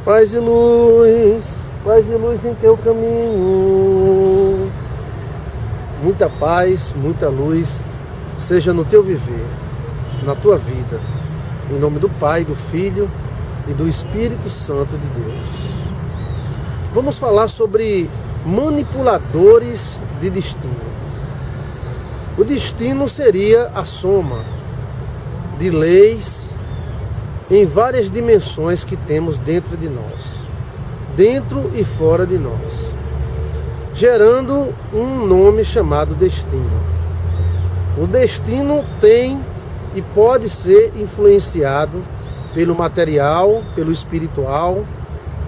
Paz e luz em teu caminho. Muita paz, muita luz seja no teu viver, na tua vida. Em nome do Pai, do Filho e do Espírito Santo de Deus. Vamos falar sobre manipuladores de destino. O destino seria a soma de leis em várias dimensões que temos dentro de nós, dentro e fora de nós, gerando um nome chamado destino. O destino tem e pode ser influenciado pelo material, pelo espiritual,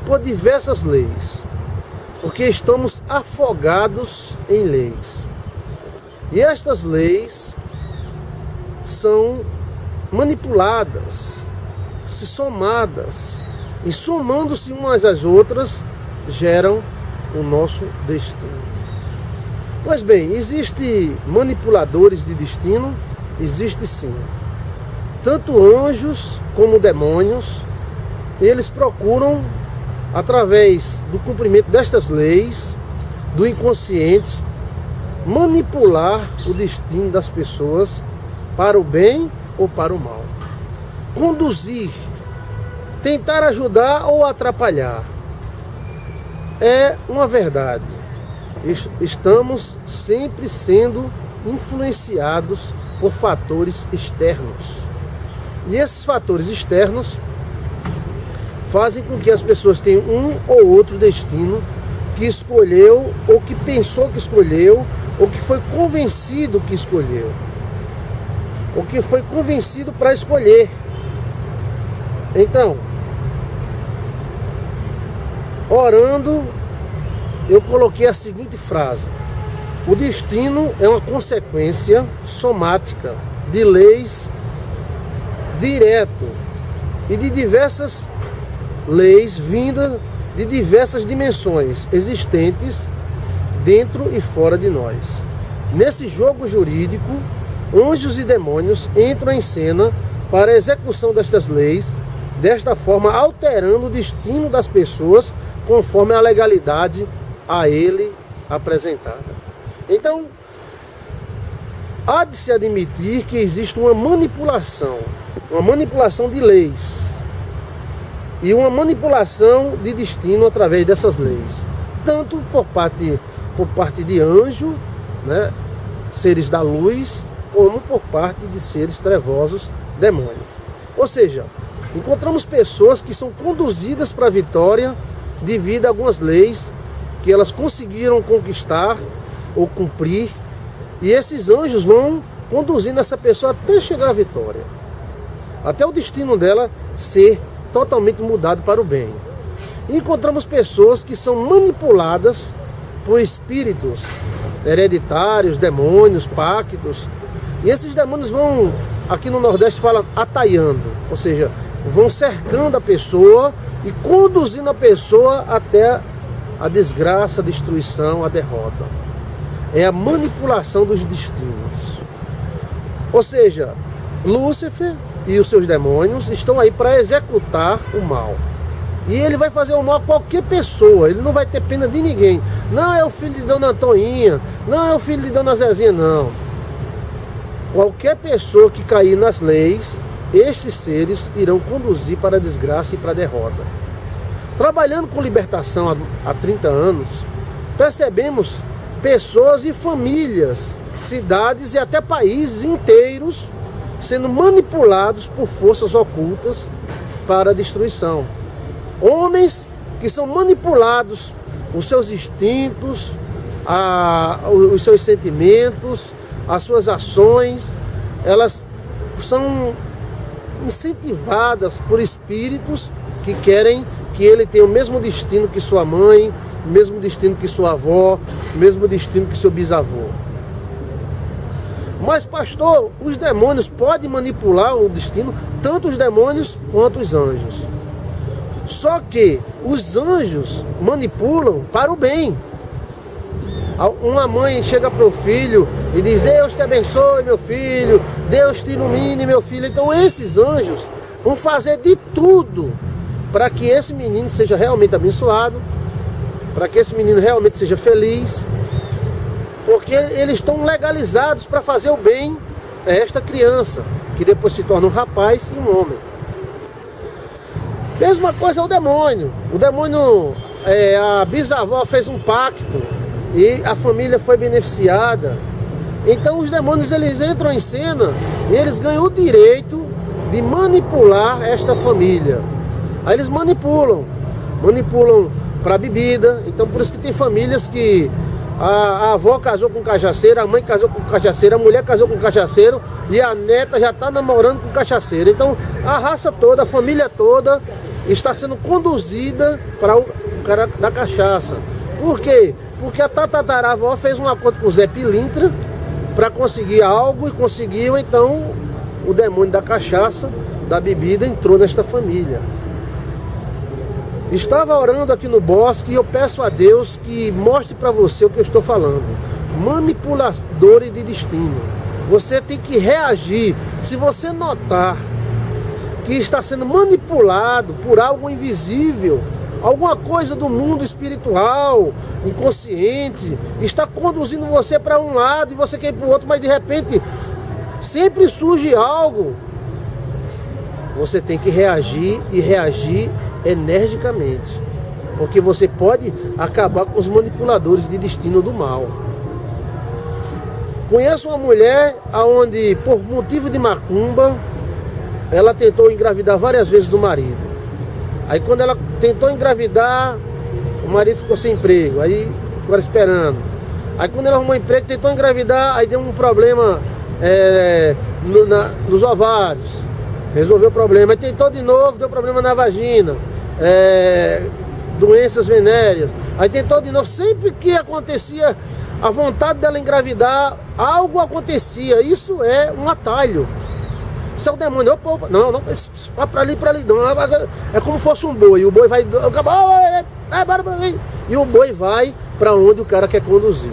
por diversas leis, porque estamos afogados em leis. E estas leis são manipuladas, se somadas, e somando-se umas às outras, geram o nosso destino. Pois bem, existe manipuladores de destino? Existe sim. Tanto anjos como demônios, eles procuram, através do cumprimento destas leis, do inconsciente, manipular o destino das pessoas para o bem ou para o mal. Conduzir, tentar ajudar ou atrapalhar. É uma verdade. Estamos sempre sendo influenciados por fatores externos. E esses fatores externos fazem com que as pessoas tenham um ou outro destino que escolheu, ou que pensou que escolheu, ou que foi convencido que escolheu, ou que foi convencido para escolher. Então, orando, eu coloquei a seguinte frase: o destino é uma consequência somática de leis direto e de diversas leis vindas de diversas dimensões existentes dentro e fora de nós. Nesse jogo jurídico, anjos e demônios entram em cena para a execução destas leis, desta forma alterando o destino das pessoas conforme a legalidade a ele apresentada. Então, há de se admitir que existe uma manipulação de leis e uma manipulação de destino através dessas leis, tanto por parte de anjo, né, seres da luz, como por parte de seres trevosos, demônios. Ou seja, encontramos pessoas que são conduzidas para a vitória devido a algumas leis que elas conseguiram conquistar ou cumprir, e esses anjos vão conduzindo essa pessoa até chegar à vitória, até o destino dela ser totalmente mudado para o bem. E encontramos pessoas que são manipuladas por espíritos hereditários, demônios, pactos, e esses demônios vão, aqui no Nordeste fala ataiando, ou seja, vão cercando a pessoa e conduzindo a pessoa até a desgraça, a destruição, a derrota. É a manipulação dos destinos. Ou seja, Lúcifer e os seus demônios estão aí para executar o mal. E ele vai fazer o mal a qualquer pessoa, ele não vai ter pena de ninguém. Não é o filho de Dona Antoninha, não é o filho de Dona Zezinha, não. Qualquer pessoa que cair nas leis, estes seres irão conduzir para a desgraça e para a derrota. Trabalhando com libertação há 30 anos, percebemos pessoas e famílias, cidades e até países inteiros sendo manipulados por forças ocultas para a destruição. Homens que são manipulados, os seus instintos, os seus sentimentos, as suas ações, elas são incentivadas por espíritos que querem que ele tenha o mesmo destino que sua mãe, o mesmo destino que sua avó, o mesmo destino que seu bisavô. Mas, pastor, os demônios podem manipular o destino, tanto os demônios quanto os anjos. Só que os anjos manipulam para o bem. Uma mãe chega para o filho e diz: Deus te abençoe, meu filho, Deus te ilumine, meu filho. Então esses anjos vão fazer de tudo para que esse menino seja realmente abençoado, para que esse menino realmente seja feliz, porque eles estão legalizados para fazer o bem a esta criança, que depois se torna um rapaz e um homem. Mesma coisa é o demônio. O demônio, a bisavó fez um pacto e a família foi beneficiada. Então os demônios, eles entram em cena e eles ganham o direito de manipular esta família. Aí eles manipulam para bebida. Então por isso que tem famílias que a avó casou com cachaceiro, a mãe casou com cachaceiro, a mulher casou com cachaceiro e a neta já está namorando com cachaceiro. Então a raça toda, a família toda está sendo conduzida para o cara da cachaça. Por quê? Porque a tataravó fez um acordo com o Zé Pilintra para conseguir algo e conseguiu. Então o demônio da cachaça, da bebida, entrou nesta família. Estava orando aqui no bosque e eu peço a Deus que mostre para você o que eu estou falando. Manipuladores de destino. Você tem que reagir. Se você notar que está sendo manipulado por algo invisível, alguma coisa do mundo espiritual, inconsciente, está conduzindo você para um lado e você quer ir para o outro, mas de repente sempre surge algo, você tem que reagir e reagir energicamente, porque você pode acabar com os manipuladores de destino do mal. Conheço uma mulher onde, por motivo de macumba, ela tentou engravidar várias vezes do marido. Aí quando ela tentou engravidar, o marido ficou sem emprego, aí ficou esperando. Aí quando ela arrumou emprego, tentou engravidar, aí deu um problema nos ovários. Resolveu o problema. Aí tentou de novo, deu problema na vagina, doenças venéreas. Aí tentou de novo, sempre que acontecia a vontade dela engravidar, algo acontecia. Isso é um atalho. Isso é o demônio. Opa, não, vai pra ali, não. É como se fosse um boi. O boi vai. E o boi vai para onde o cara quer conduzir.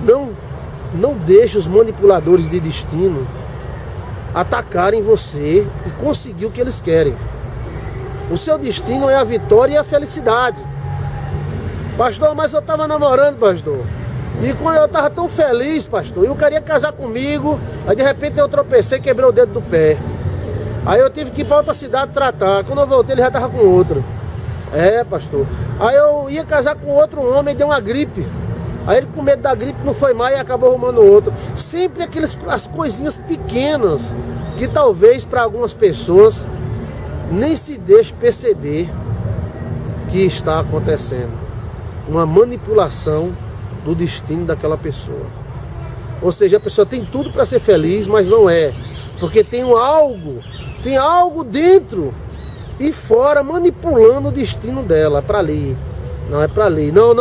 Não deixe os manipuladores de destino atacarem você e conseguir o que eles querem. O seu destino é a vitória e a felicidade. Pastor, mas eu estava namorando, pastor. E quando eu estava tão feliz, pastor, e o cara ia casar comigo, aí de repente eu tropecei e quebrei o dedo do pé. Aí eu tive que ir para outra cidade tratar. Quando eu voltei, ele já estava com outro. Pastor. Aí eu ia casar com outro homem, deu uma gripe. Aí ele, com medo da gripe, não foi mais e acabou arrumando outro. Sempre as coisinhas pequenas que talvez para algumas pessoas nem se deixe perceber que está acontecendo. Uma manipulação do destino daquela pessoa. Ou seja, a pessoa tem tudo para ser feliz, mas não é. Porque tem algo dentro e fora manipulando o destino dela. É para ali. Não, é para ali. Não.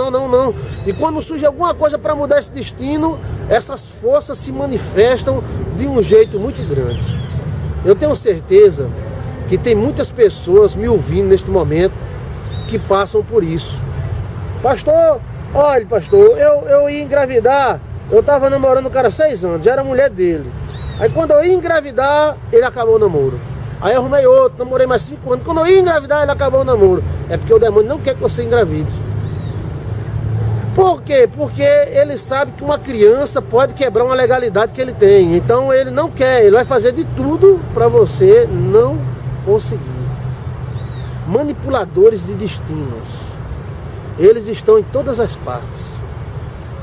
E quando surge alguma coisa para mudar esse destino, essas forças se manifestam de um jeito muito grande. Eu tenho certeza que tem muitas pessoas me ouvindo neste momento que passam por isso. Pastor, olha, pastor, eu ia engravidar, eu estava namorando o cara há 6 anos, já era mulher dele. Aí quando eu ia engravidar, ele acabou o namoro. Aí eu arrumei outro, namorei mais 5 anos. Quando eu ia engravidar, ele acabou o namoro. É porque o demônio não quer que você engravide. Por quê? Porque ele sabe que uma criança pode quebrar uma legalidade que ele tem. Então ele não quer, ele vai fazer de tudo para você não conseguir. Manipuladores de destinos. Eles estão em todas as partes.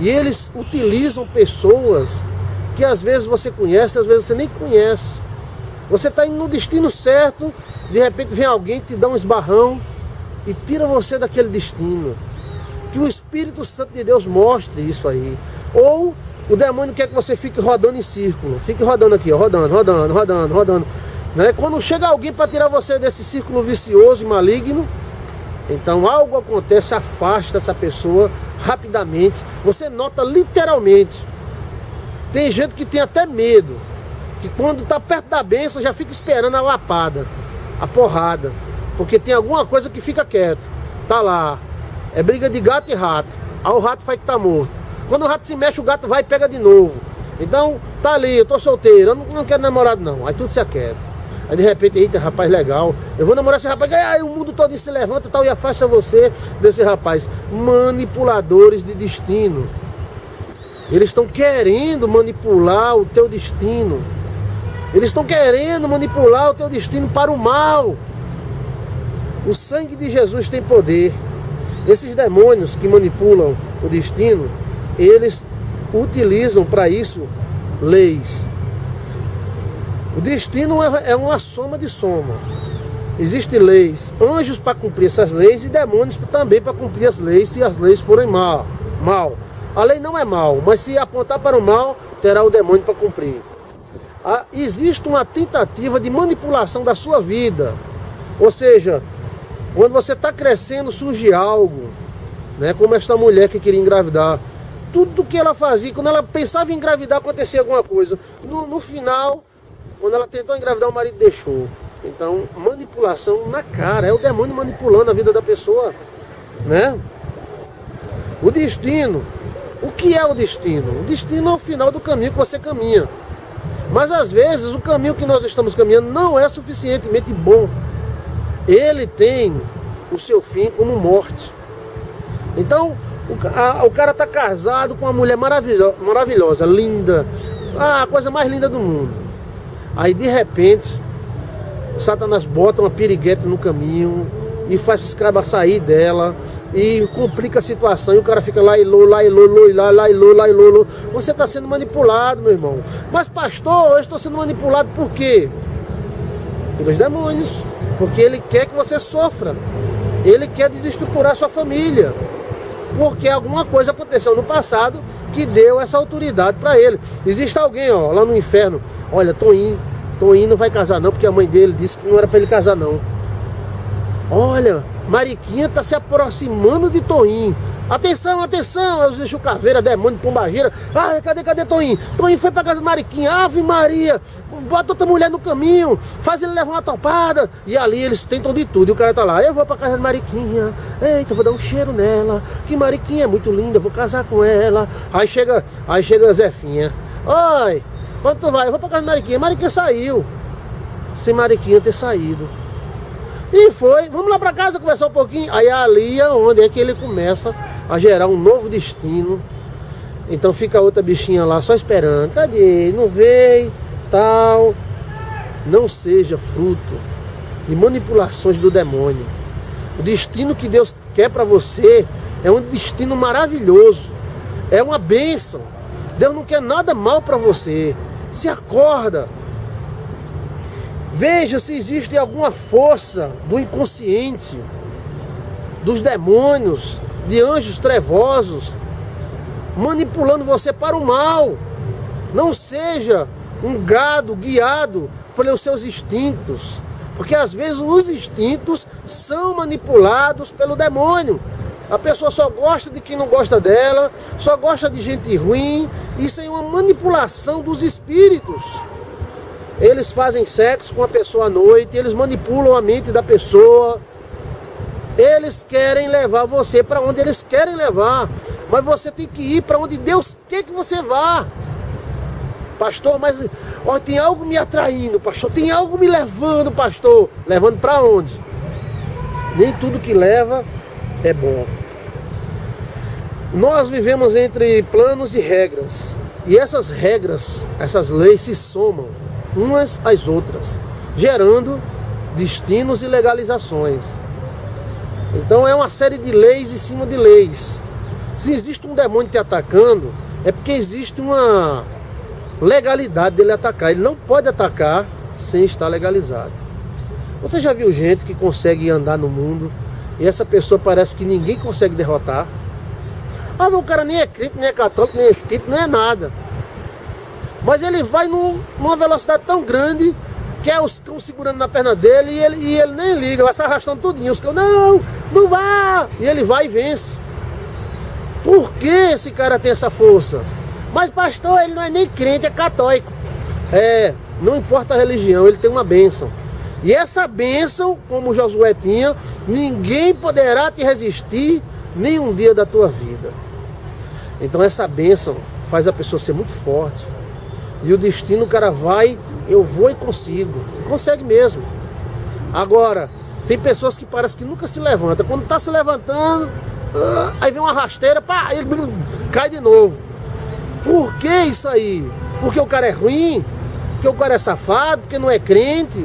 E eles utilizam pessoas que às vezes você conhece, às vezes você nem conhece. Você está indo no destino certo, de repente vem alguém, te dá um esbarrão e tira você daquele destino. Que o Espírito Santo de Deus mostre isso aí. Ou o demônio quer que você fique rodando em círculo. Fique rodando aqui, ó, rodando. Né? Quando chega alguém para tirar você desse círculo vicioso e maligno, então algo acontece, afasta essa pessoa rapidamente. Você nota literalmente. Tem gente que tem até medo, que quando está perto da bênção já fica esperando a lapada, a porrada, porque tem alguma coisa que fica quieto. Tá lá, é briga de gato e rato. Aí o rato faz que tá morto. Quando o rato se mexe, o gato vai e pega de novo. Então tá ali, eu tô solteiro, eu não quero namorado não. Aí tudo se aquieta. Aí de repente, eita, rapaz legal, eu vou namorar esse rapaz, aí o mundo todo se levanta e tal, e afasta você desse rapaz. Manipuladores de destino. Eles estão querendo manipular o teu destino. Eles estão querendo manipular o teu destino para o mal. O sangue de Jesus tem poder. Esses demônios que manipulam o destino, eles utilizam para isso leis. O destino é uma soma de soma. Existem leis, anjos para cumprir essas leis e demônios também para cumprir as leis, se as leis forem mal. A lei não é mal, mas se apontar para o mal, terá o demônio para cumprir. Existe uma tentativa de manipulação da sua vida. Ou seja, quando você está crescendo, surge algo, né? Como esta mulher que queria engravidar. Tudo que ela fazia, quando ela pensava em engravidar, acontecia alguma coisa. No final, quando ela tentou engravidar, o marido deixou. Então, manipulação na cara, é o demônio manipulando a vida da pessoa, né? O destino, o que é o destino? O destino é o final do caminho que você caminha. Mas às vezes o caminho que nós estamos caminhando não é suficientemente bom. Ele tem o seu fim como morte. Então, o cara está casado com uma mulher maravilhosa, linda, a coisa mais linda do mundo. Aí de repente, Satanás bota uma piriguete no caminho e faz esse cara sair dela e complica a situação, e o cara fica lá e lô. Você está sendo manipulado, meu irmão. Mas pastor, eu estou sendo manipulado por quê? Pelos demônios. Porque ele quer que você sofra. Ele quer desestruturar sua família. Porque alguma coisa aconteceu no passado que deu essa autoridade para ele. Existe alguém, ó, lá no inferno. Olha, Toinho não vai casar não, porque a mãe dele disse que não era para ele casar não. Olha, Mariquinha está se aproximando de Toinho. Atenção, atenção, eu deixo caveira, demônio, pombagira. Ah, cadê Toinho? Toinho foi pra casa de Mariquinha. Ave Maria, bota outra mulher no caminho, faz ele levar uma topada. E ali eles tentam de tudo. E o cara tá lá, eu vou pra casa de Mariquinha. Eita, vou dar um cheiro nela. Que Mariquinha é muito linda, vou casar com ela. Aí chega a Zefinha. Oi, quando tu vai? Eu vou pra casa de Mariquinha. Mariquinha saiu. Sem Mariquinha ter saído. E foi, vamos lá pra casa conversar um pouquinho. Aí ali é onde é que ele começa a gerar um novo destino. Então fica a outra bichinha lá só esperando. Cadê? Não veio, tal. Não seja fruto de manipulações do demônio. O destino que Deus quer para você é um destino maravilhoso. É uma bênção. Deus não quer nada mal para você. Se acorda. Veja se existe alguma força do inconsciente, dos demônios, de anjos trevosos, manipulando você para o mal. Não seja um gado guiado pelos seus instintos, porque às vezes os instintos são manipulados pelo demônio. A pessoa só gosta de quem não gosta dela, só gosta de gente ruim. Isso é uma manipulação dos espíritos. Eles fazem sexo com a pessoa à noite, eles manipulam a mente da pessoa. Eles querem levar você para onde eles querem levar. Mas você tem que ir para onde Deus quer que você vá. Pastor, mas ó, tem algo me atraindo, pastor. Tem algo me levando, pastor. Levando para onde? Nem tudo que leva é bom. Nós vivemos entre planos e regras. E essas regras, essas leis se somam umas às outras, gerando destinos e legalizações. Então é uma série de leis em cima de leis. Se existe um demônio te atacando, é porque existe uma legalidade dele atacar. Ele não pode atacar sem estar legalizado. Você já viu gente que consegue andar no mundo e essa pessoa parece que ninguém consegue derrotar? Ah, mas o cara nem é crente, nem é católico, nem é espírito, nem é nada. Mas ele vai numa velocidade tão grande que é os cães segurando na perna dele e ele nem liga, vai se arrastando tudinho. Os cães, não vá! E ele vai e vence. Por que esse cara tem essa força? Mas pastor, ele não é nem crente, é católico. Não importa a religião, ele tem uma bênção. E essa bênção, como Josué tinha, ninguém poderá te resistir nenhum dia da tua vida. Então essa bênção faz a pessoa ser muito forte. E o destino, o cara vai, eu vou e consigo. Consegue mesmo. Agora, tem pessoas que parece que nunca se levantam. Quando tá se levantando, aí vem uma rasteira, pá, ele cai de novo. Por que isso aí? Porque o cara é ruim? Porque o cara é safado? Porque não é crente?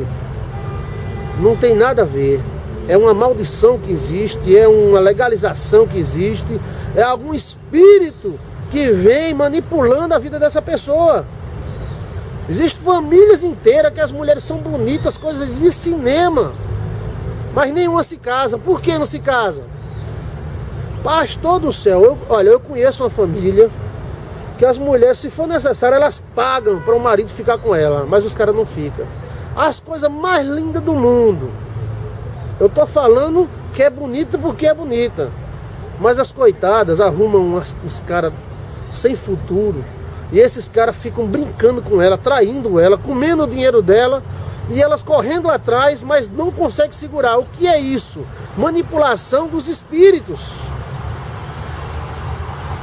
Não tem nada a ver. É uma maldição que existe, é uma legalização que existe, é algum espírito que vem manipulando a vida dessa pessoa. Existem famílias inteiras que as mulheres são bonitas, coisas de cinema, mas nenhuma se casa. Por que não se casa? Pastor do céu, olha, eu conheço uma família que as mulheres, se for necessário, elas pagam para o marido ficar com ela, mas os caras não ficam. As coisas mais lindas do mundo. Eu tô falando que é bonita porque é bonita, mas as coitadas arrumam uns caras sem futuro, e esses caras ficam brincando com ela, traindo ela, comendo o dinheiro dela, e elas correndo atrás, mas não conseguem segurar. O que é isso? Manipulação dos espíritos.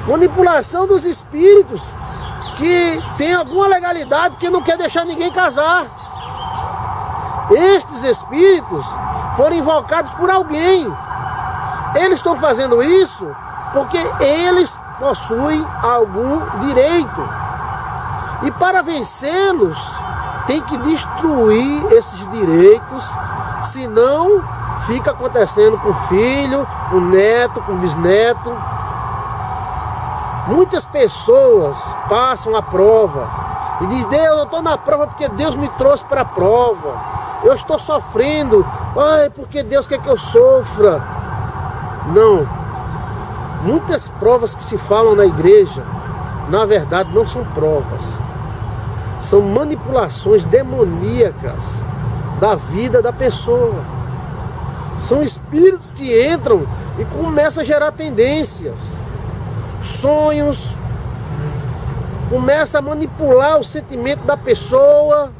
Manipulação dos espíritos que tem alguma legalidade, que não quer deixar ninguém casar. Estes espíritos foram invocados por alguém. Eles estão fazendo isso porque eles possuem algum direito. E para vencê-los, tem que destruir esses direitos, senão fica acontecendo com o filho, com o neto, com o bisneto. Muitas pessoas passam a prova e dizem: Deus, eu estou na prova porque Deus me trouxe para a prova. Eu estou sofrendo, porque Deus quer que eu sofra. Não. Muitas provas que se falam na igreja, na verdade, não são provas. São manipulações demoníacas da vida da pessoa. São espíritos que entram e começam a gerar tendências, sonhos, começa a manipular o sentimento da pessoa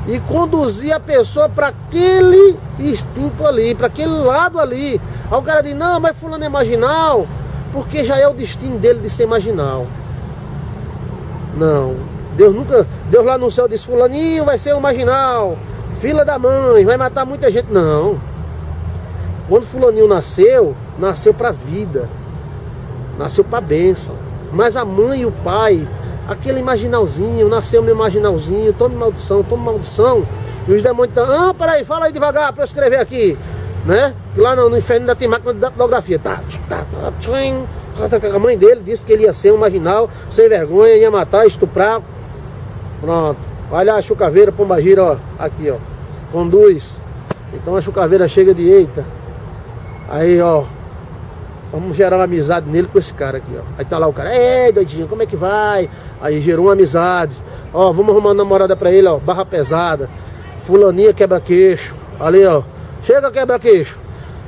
e conduzir a pessoa para aquele instinto ali, para aquele lado ali. Aí o cara diz: não, mas fulano é marginal, porque já é o destino dele de ser marginal. Não, Deus lá no céu diz: fulaninho vai ser um marginal, filha da mãe, vai matar muita gente. Não. Quando fulaninho nasceu para a vida, nasceu para a bênção. Mas a mãe e o pai, aquele marginalzinho, nasceu meu marginalzinho, tome maldição. E os demônios estão: peraí, fala aí devagar para eu escrever aqui, né? E lá no inferno ainda tem máquina de datilografia. A mãe dele disse que ele ia ser um marginal, sem vergonha, ia matar, estuprar. Pronto. Olha a chucaveira, pombagira, ó, aqui, ó, conduz. Então a chucaveira chega de: eita, aí, ó, vamos gerar uma amizade nele com esse cara aqui, ó. Aí tá lá o cara: ei, doidinho, como é que vai? Aí gerou uma amizade. Ó, vamos arrumar uma namorada pra ele, ó, barra pesada. Fulaninha quebra-queixo. Ali, ó, chega quebra-queixo.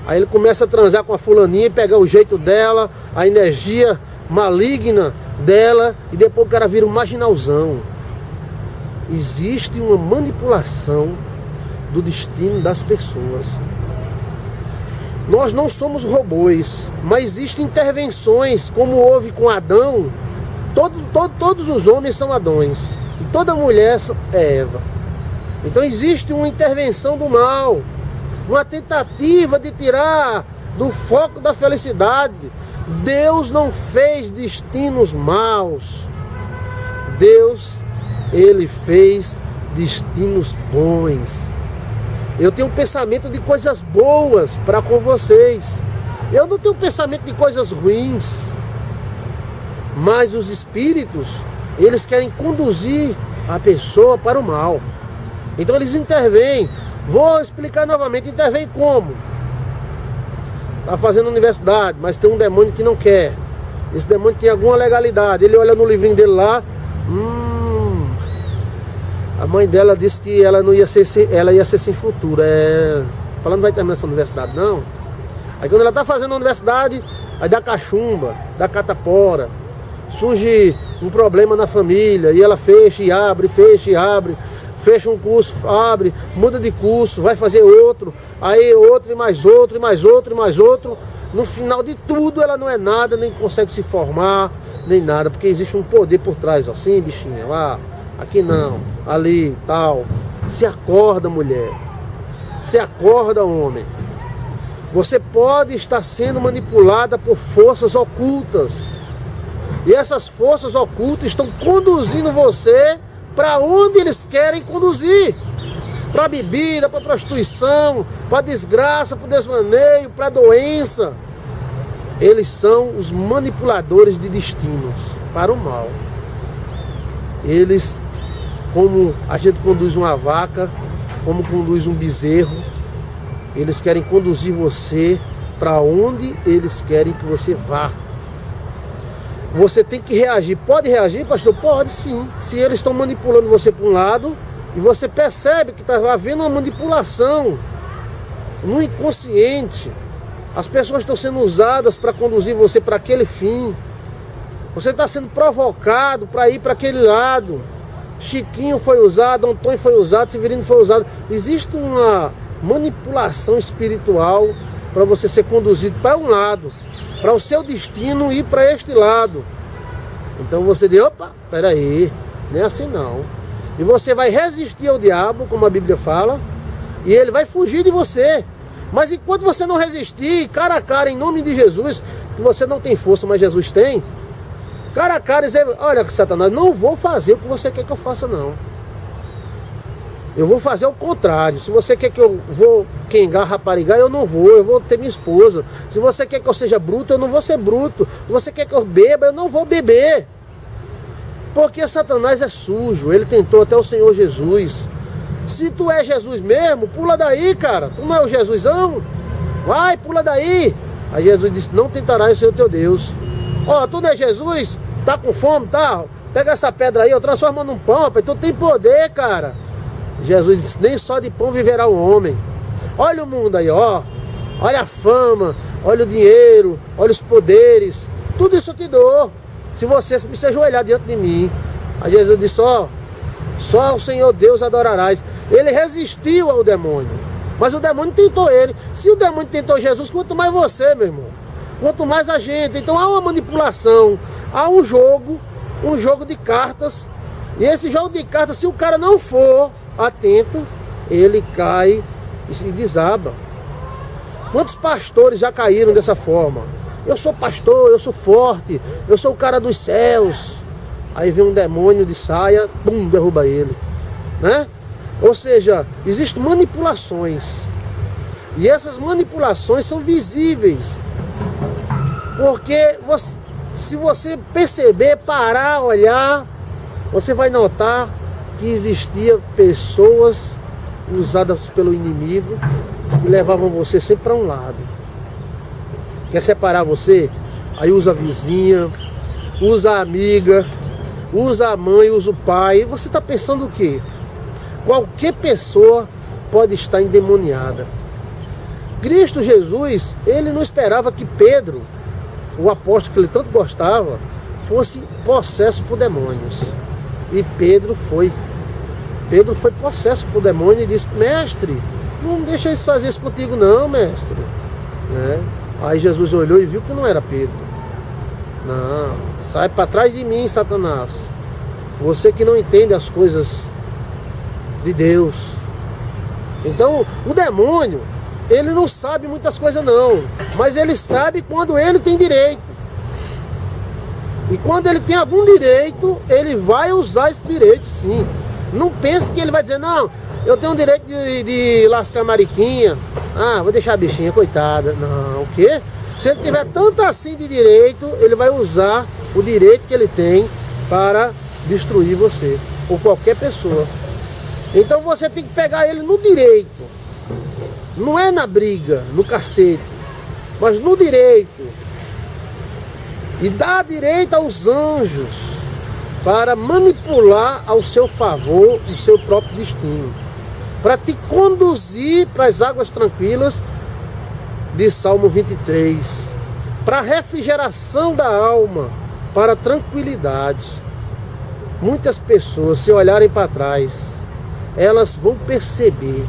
Aí ele começa a transar com a fulaninha e pegar o jeito dela, a energia maligna dela, e depois o cara vira um marginalzão. Existe uma manipulação do destino das pessoas. Nós não somos robôs, mas existem intervenções, como houve com Adão. Todos os homens são Adões, e toda mulher é Eva. Então existe uma intervenção do mal, uma tentativa de tirar do foco da felicidade. Deus não fez destinos maus. Deus, Ele fez destinos bons. Eu tenho um pensamento de coisas boas para com vocês. Eu não tenho um pensamento de coisas ruins. Mas os espíritos, eles querem conduzir a pessoa para o mal. Então eles intervêm. Vou explicar novamente: intervém como? Está fazendo universidade, mas tem um demônio que não quer. Esse demônio tem alguma legalidade. Ele olha no livrinho dele lá: a mãe dela disse que ela não ia ser, ela ia ser sem futuro. Falando, não vai terminar essa universidade, não. Aí quando ela está fazendo a universidade, aí dá cachumba, dá catapora, surge um problema na família, e ela fecha e abre, fecha um curso, abre, muda de curso, vai fazer outro, aí outro, e mais outro, e mais outro, e mais outro. No final de tudo ela não é nada, nem consegue se formar, nem nada, porque existe um poder por trás, ó. Sim, bichinha, lá, aqui não, ali, tal. Se acorda, mulher. Se acorda, homem. Você pode estar sendo manipulada por forças ocultas. E essas forças ocultas estão conduzindo você para onde eles querem conduzir. Para a bebida, para a prostituição, para a desgraça, para o desvaneio, para a doença. Eles são os manipuladores de destinos para o mal. Eles, como a gente conduz uma vaca, como conduz um bezerro, eles querem conduzir você para onde eles querem que você vá. Você tem que reagir. Pode reagir, pastor? Pode sim. Se eles estão manipulando você para um lado e você percebe que está havendo uma manipulação no inconsciente, as pessoas estão sendo usadas para conduzir você para aquele fim. Você está sendo provocado para ir para aquele lado. Chiquinho foi usado, Antônio foi usado, Severino foi usado. Existe uma manipulação espiritual para você ser conduzido para um lado, para o seu destino ir para este lado. Então você diz, opa, peraí, não é assim não. E você vai resistir ao diabo, como a Bíblia fala, e ele vai fugir de você. Mas enquanto você não resistir, cara a cara, em nome de Jesus, que você não tem força, mas Jesus tem, cara a cara, dizer, olha, Satanás, não vou fazer o que você quer que eu faça, não. Eu vou fazer o contrário. Se você quer que eu vou quengar, raparigar, eu não vou. Eu vou ter minha esposa. Se você quer que eu seja bruto, eu não vou ser bruto. Se você quer que eu beba, eu não vou beber. Porque Satanás é sujo. Ele tentou até o Senhor Jesus. Se tu é Jesus mesmo, pula daí, cara. Tu não é o Jesusão? Vai, pula daí. Aí Jesus disse, não tentarás o Senhor teu Deus. Ó, tu não é Jesus? Tá com fome, tá? Pega essa pedra aí, eu transformo num pão, rapaz. Tu tem poder, cara. Jesus disse, nem só de pão viverá o homem. Olha o mundo aí, ó. Olha a fama, olha o dinheiro, olha os poderes. Tudo isso eu te dou, se você se ajoelhar diante de mim. Aí Jesus disse, ó, só o Senhor Deus adorarás. Ele resistiu ao demônio, mas o demônio tentou ele. Se o demônio tentou Jesus, quanto mais você, meu irmão. Quanto mais a gente. Então há uma manipulação, há um jogo de cartas. E esse jogo de cartas, se o cara não for atento, ele cai e se desaba. Quantos pastores já caíram dessa forma? Eu sou pastor, eu sou forte, eu sou o cara dos céus. Aí vem um demônio de saia, pum, derruba ele, né? Ou seja, existem manipulações. E essas manipulações são visíveis. Porque se você perceber, parar, olhar, você vai notar que existia pessoas usadas pelo inimigo que levavam você sempre para um lado. Quer separar você? Aí usa a vizinha, usa a amiga, usa a mãe, usa o pai. E você está pensando o quê? Qualquer pessoa pode estar endemoniada. Cristo Jesus, ele não esperava que Pedro, o apóstolo que ele tanto gostava, fosse possesso por demônios. E Pedro foi possesso por demônio e disse, mestre, não deixa isso fazer isso contigo não, mestre. Né? Aí Jesus olhou e viu que não era Pedro. Não, sai para trás de mim, Satanás. Você que não entende as coisas de Deus. Então, o demônio, ele não sabe muitas coisas não, mas ele sabe quando ele tem direito. E quando ele tem algum direito, ele vai usar esse direito sim. Não pense que ele vai dizer, não, eu tenho o direito de lascar a mariquinha. Ah, vou deixar a bichinha, coitada. Não, o quê? Se ele tiver tanto assim de direito, ele vai usar o direito que ele tem para destruir você, ou qualquer pessoa. Então você tem que pegar ele no direito. Não é na briga, no cacete, mas no direito. E dá direito aos anjos para manipular ao seu favor o seu próprio destino, para te conduzir para as águas tranquilas de Salmo 23, para a refrigeração da alma, para a tranquilidade. Muitas pessoas, se olharem para trás, elas vão perceber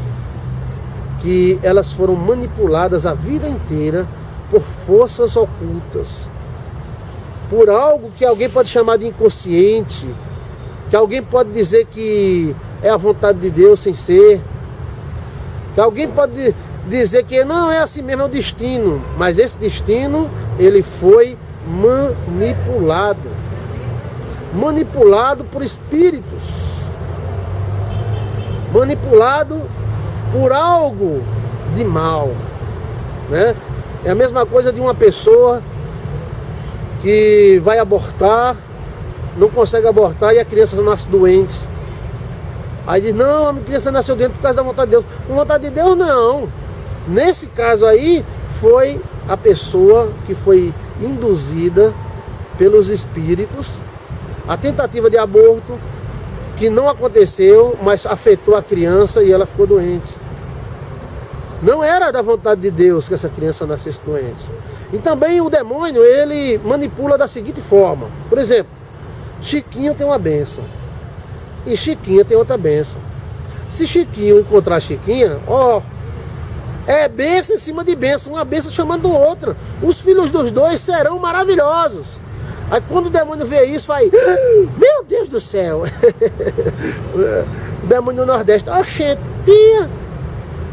que elas foram manipuladas a vida inteira por forças ocultas, por algo que alguém pode chamar de inconsciente, que alguém pode dizer que é a vontade de Deus sem ser, que alguém pode dizer que não é assim mesmo, é o destino, mas esse destino ele foi manipulado por espíritos, manipulado por algo de mal, né? É a mesma coisa de uma pessoa que vai abortar, não consegue abortar e a criança nasce doente. Aí diz, não, a criança nasceu doente por causa da vontade de Deus. Com vontade de Deus, não. Nesse caso aí, foi a pessoa que foi induzida pelos espíritos, a tentativa de aborto, que não aconteceu, mas afetou a criança e ela ficou doente. Não era da vontade de Deus que essa criança nascesse doente. E também o demônio, ele manipula da seguinte forma. Por exemplo, Chiquinho tem uma bênção e Chiquinha tem outra bênção. Se Chiquinho encontrar Chiquinha, ó, é bênção em cima de bênção, uma bênção chamando outra. Os filhos dos dois serão maravilhosos. Aí quando o demônio vê isso, vai, meu Deus do céu. O demônio do Nordeste, oxente, pia.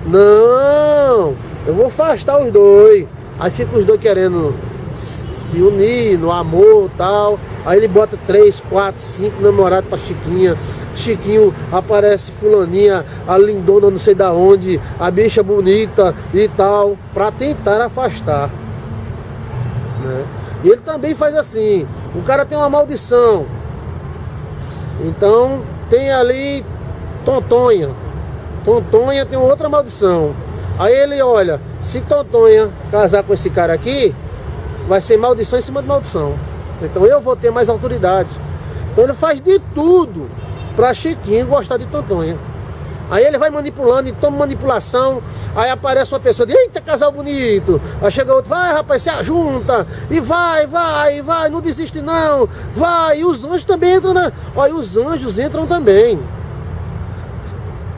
Não, eu vou afastar os dois. Aí fica os dois querendo se unir no amor e tal. Aí ele bota 3, 4, 5 namorados pra Chiquinha. Chiquinho aparece fulaninha, a lindona não sei da onde, a bicha bonita e tal, pra tentar afastar, né? E ele também faz assim, o cara tem uma maldição, então tem ali Tontonha tem outra maldição. Aí ele olha, se Tontonha casar com esse cara aqui, vai ser maldição em cima de maldição, então eu vou ter mais autoridade. Então ele faz de tudo pra Chiquinho gostar de Tontonha. Aí ele vai manipulando e toma manipulação. Aí aparece uma pessoa, diz, eita, casal bonito. Aí chega outro, vai rapaz, se ajunta. E vai, não desiste não. Vai, e os anjos também entram, né? Olha, os anjos entram também.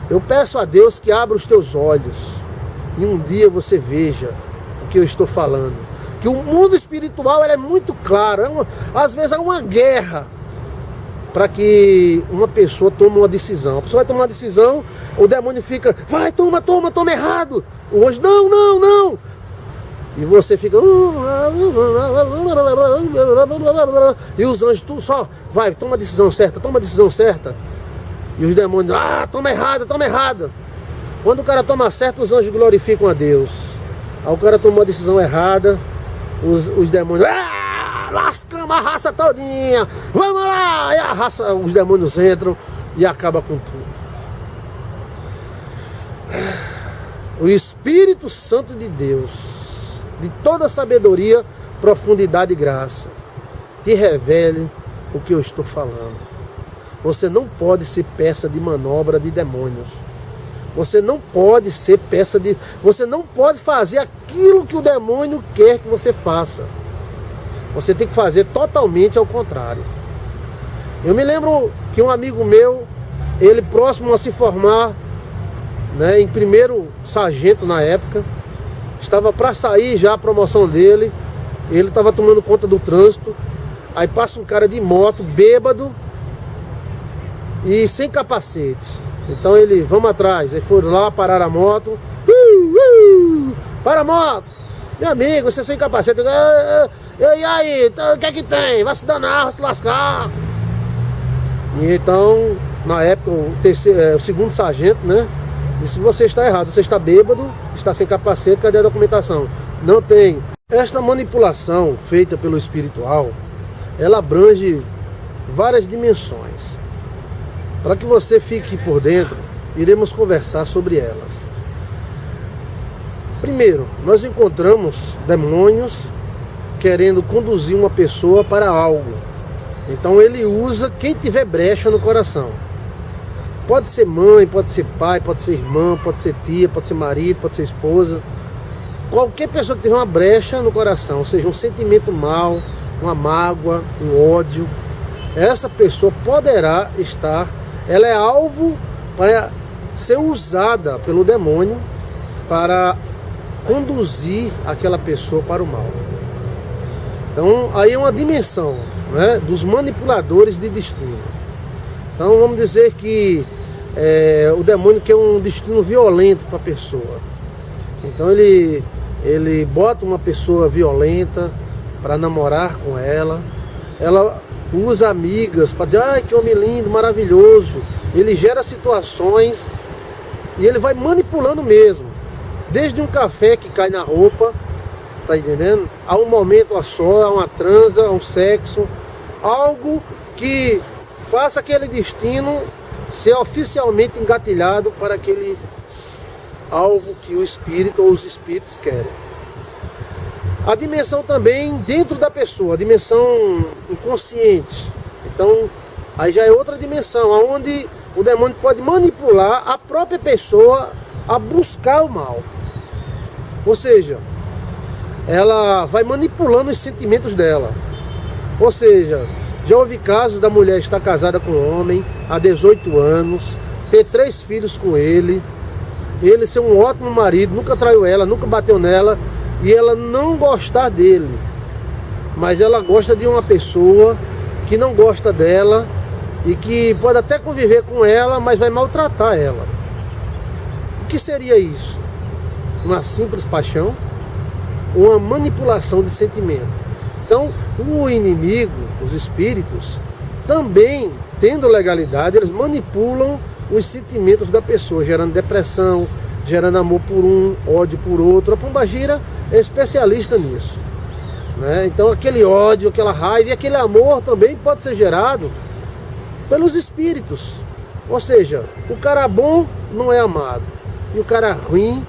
Eu peço a Deus que abra os teus olhos e um dia você veja o que eu estou falando. Que o mundo espiritual ele é muito claro. Às vezes há uma guerra para que uma pessoa tome uma decisão. A pessoa vai tomar uma decisão, o demônio fica, vai, toma errado. O anjo, não. E você fica... E os anjos, tu só, vai, toma a decisão certa. E os demônios, toma errada. Quando o cara toma certo, os anjos glorificam a Deus. Aí o cara tomou a decisão errada, os demônios... lascamos a raça todinha, vamos lá, e os demônios entram e acabam com tudo. O Espírito Santo de Deus, de toda sabedoria, profundidade e graça, te revele o que eu estou falando. Você não pode ser peça de manobra de demônios. Você não pode ser peça de... Você não pode fazer aquilo que o demônio quer que você faça. Você tem que fazer totalmente ao contrário. Eu me lembro que um amigo meu, ele próximo a se formar, né, em primeiro sargento na época, estava para sair já a promoção dele, ele estava tomando conta do trânsito, aí passa um cara de moto, bêbado e sem capacete. Então ele, vamos atrás, aí foram lá, pararam a moto, para a moto, meu amigo, você sem capacete, e aí, o que é que tem? Vai se danar, vai se lascar. E então, na época, o segundo sargento, né, disse, você está errado, você está bêbado, está sem capacete, cadê a documentação? Não tem. Esta manipulação feita pelo espiritual, ela abrange várias dimensões. Para que você fique por dentro, iremos conversar sobre elas. Primeiro, nós encontramos demônios querendo conduzir uma pessoa para algo. Então ele usa quem tiver brecha no coração. Pode ser mãe, pode ser pai, pode ser irmã, pode ser tia, pode ser marido, pode ser esposa. Qualquer pessoa que tiver uma brecha no coração, ou seja, um sentimento mau, uma mágoa, um ódio, essa pessoa poderá estar, ela é alvo para ser usada pelo demônio para conduzir aquela pessoa para o mal. Então aí é uma dimensão, né, dos manipuladores de destino. Então vamos dizer que o demônio quer um destino violento para a pessoa. Então ele bota uma pessoa violenta para namorar com ela. Ela usa amigas para dizer, ai, que homem lindo, maravilhoso. Ele gera situações e ele vai manipulando mesmo. Desde um café que cai na roupa, tá entendendo? A um momento a só, a uma transa, a um sexo. Algo que faça aquele destino ser oficialmente engatilhado para aquele alvo que o espírito ou os espíritos querem. A dimensão também dentro da pessoa, a dimensão inconsciente. Então, aí já é outra dimensão, onde o demônio pode manipular a própria pessoa a buscar o mal. Ou seja, ela vai manipulando os sentimentos dela. Ou seja, já houve casos da mulher estar casada com um homem há 18 anos, ter 3 filhos com ele ser um ótimo marido, nunca traiu ela, nunca bateu nela, e ela não gostar dele. Mas ela gosta de uma pessoa que não gosta dela e que pode até conviver com ela, mas vai maltratar ela. O que seria isso? Uma simples paixão? Uma manipulação de sentimento. Então, o inimigo, os espíritos, também, tendo legalidade, eles manipulam os sentimentos da pessoa, gerando depressão, gerando amor por um, ódio por outro. A pombagira é especialista nisso, né? Então aquele ódio, aquela raiva e aquele amor também pode ser gerado pelos espíritos. Ou seja, o cara bom não é amado, e o cara ruim,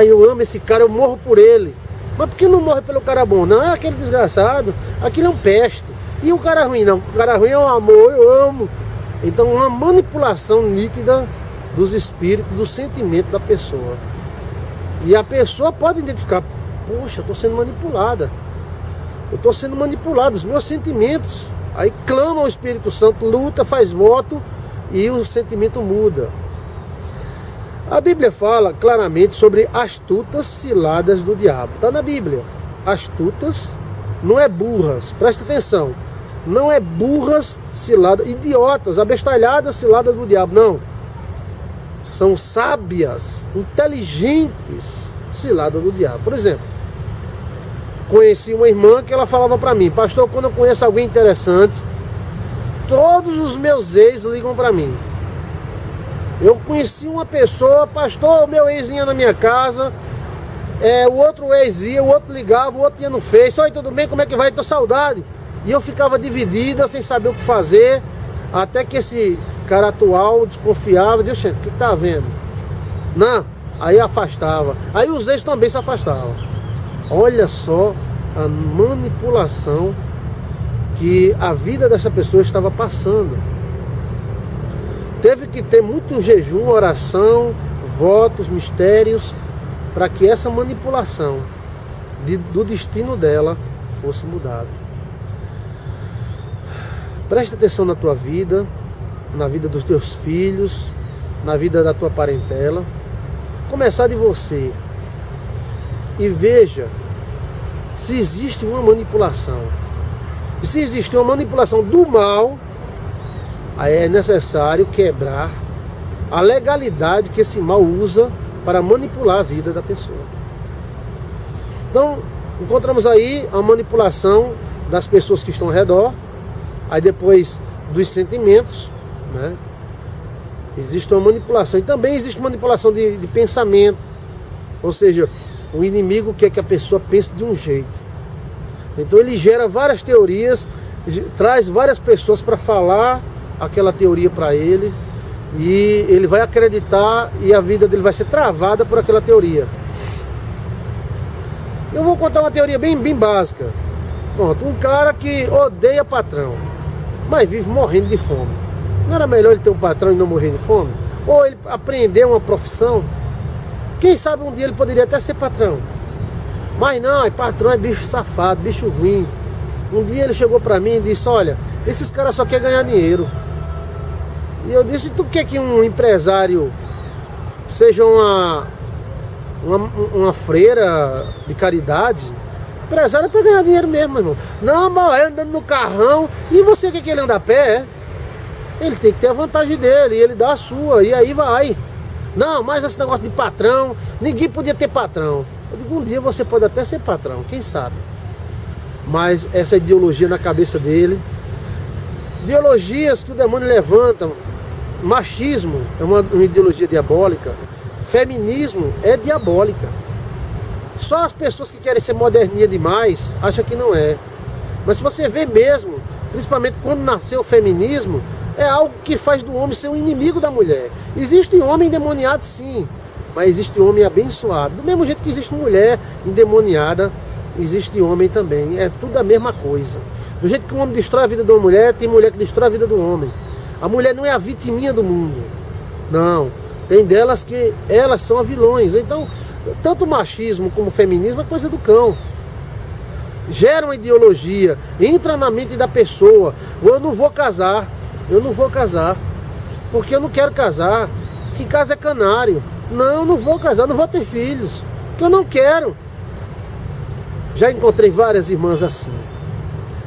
eu amo esse cara, eu morro por ele. Mas por que não morre pelo cara bom? Não, é aquele desgraçado, aquele é um peste. E o cara ruim não, o cara ruim é um amor, eu amo. Então uma manipulação nítida dos espíritos, do sentimento da pessoa. E a pessoa pode identificar, poxa, eu estou sendo manipulada. Eu estou sendo manipulado, os meus sentimentos. Aí clama ao Espírito Santo, luta, faz voto e o sentimento muda. A Bíblia fala claramente sobre astutas ciladas do diabo. Está na Bíblia. Astutas não é burras, presta atenção. Não é burras ciladas, idiotas, abestalhadas ciladas do diabo, não. São sábias, inteligentes ciladas do diabo. Por exemplo, conheci uma irmã que ela falava para mim, pastor, quando eu conheço alguém interessante, todos os meus ex ligam para mim. Eu conheci uma pessoa, pastor, o meu ex vinha na minha casa, o outro ex ia, o outro ligava, o outro ia no Face, oi, tudo bem, como é que vai? Tô saudade. E eu ficava dividida, sem saber o que fazer, até que esse cara atual desconfiava, dizia, o que tá vendo? Não, aí afastava. Aí os ex também se afastavam. Olha só a manipulação que a vida dessa pessoa estava passando. Teve que ter muito jejum, oração, votos, mistérios, para que essa manipulação do destino dela fosse mudada. Preste atenção na tua vida, na vida dos teus filhos, na vida da tua parentela. Começar de você. E veja se existe uma manipulação. E se existe uma manipulação do mal, aí é necessário quebrar a legalidade que esse mal usa para manipular a vida da pessoa. Então, encontramos aí a manipulação das pessoas que estão ao redor, aí depois dos sentimentos, né? Existe uma manipulação. E também existe manipulação de pensamento. Ou seja, o inimigo quer que a pessoa pense de um jeito. Então ele gera várias teorias, traz várias pessoas para falar aquela teoria para ele, e ele vai acreditar e a vida dele vai ser travada por aquela teoria. Eu vou contar uma teoria bem básica. Pronto, um cara que odeia patrão, mas vive morrendo de fome. Não era melhor ele ter um patrão e não morrer de fome? Ou ele aprender uma profissão? Quem sabe um dia ele poderia até ser patrão. Mas não, patrão é bicho safado, bicho ruim. Um dia ele chegou para mim e disse, olha, esses caras só querem ganhar dinheiro. E eu disse, tu quer que um empresário seja uma freira de caridade? Empresário é para ganhar dinheiro mesmo, meu irmão. Não, mas andando no carrão. E você quer que ele ande a pé? Ele tem que ter a vantagem dele, e ele dá a sua, e aí vai. Não, mas esse negócio de patrão, ninguém podia ter patrão. Eu digo, um dia você pode até ser patrão, quem sabe. Mas essa ideologia na cabeça dele, ideologias que o demônio levanta, machismo é uma ideologia diabólica, feminismo é diabólica. Só as pessoas que querem ser moderninha demais acham que não é. Mas se você vê mesmo, principalmente quando nasceu o feminismo, é algo que faz do homem ser um inimigo da mulher. Existe homem endemoniado sim, mas existe homem abençoado. Do mesmo jeito que existe mulher endemoniada, existe homem também. É tudo a mesma coisa. Do jeito que o homem destrói a vida de uma mulher, tem mulher que destrói a vida do homem. A mulher não é a vitiminha do mundo. Não. Tem delas que elas são as vilões. Então, tanto o machismo como o feminismo é coisa do cão. Gera uma ideologia, entra na mente da pessoa. Eu não vou casar. Eu não vou casar. Porque eu não quero casar. Que casa é canário. Não, eu não vou casar, não vou ter filhos. Porque eu não quero. Já encontrei várias irmãs assim.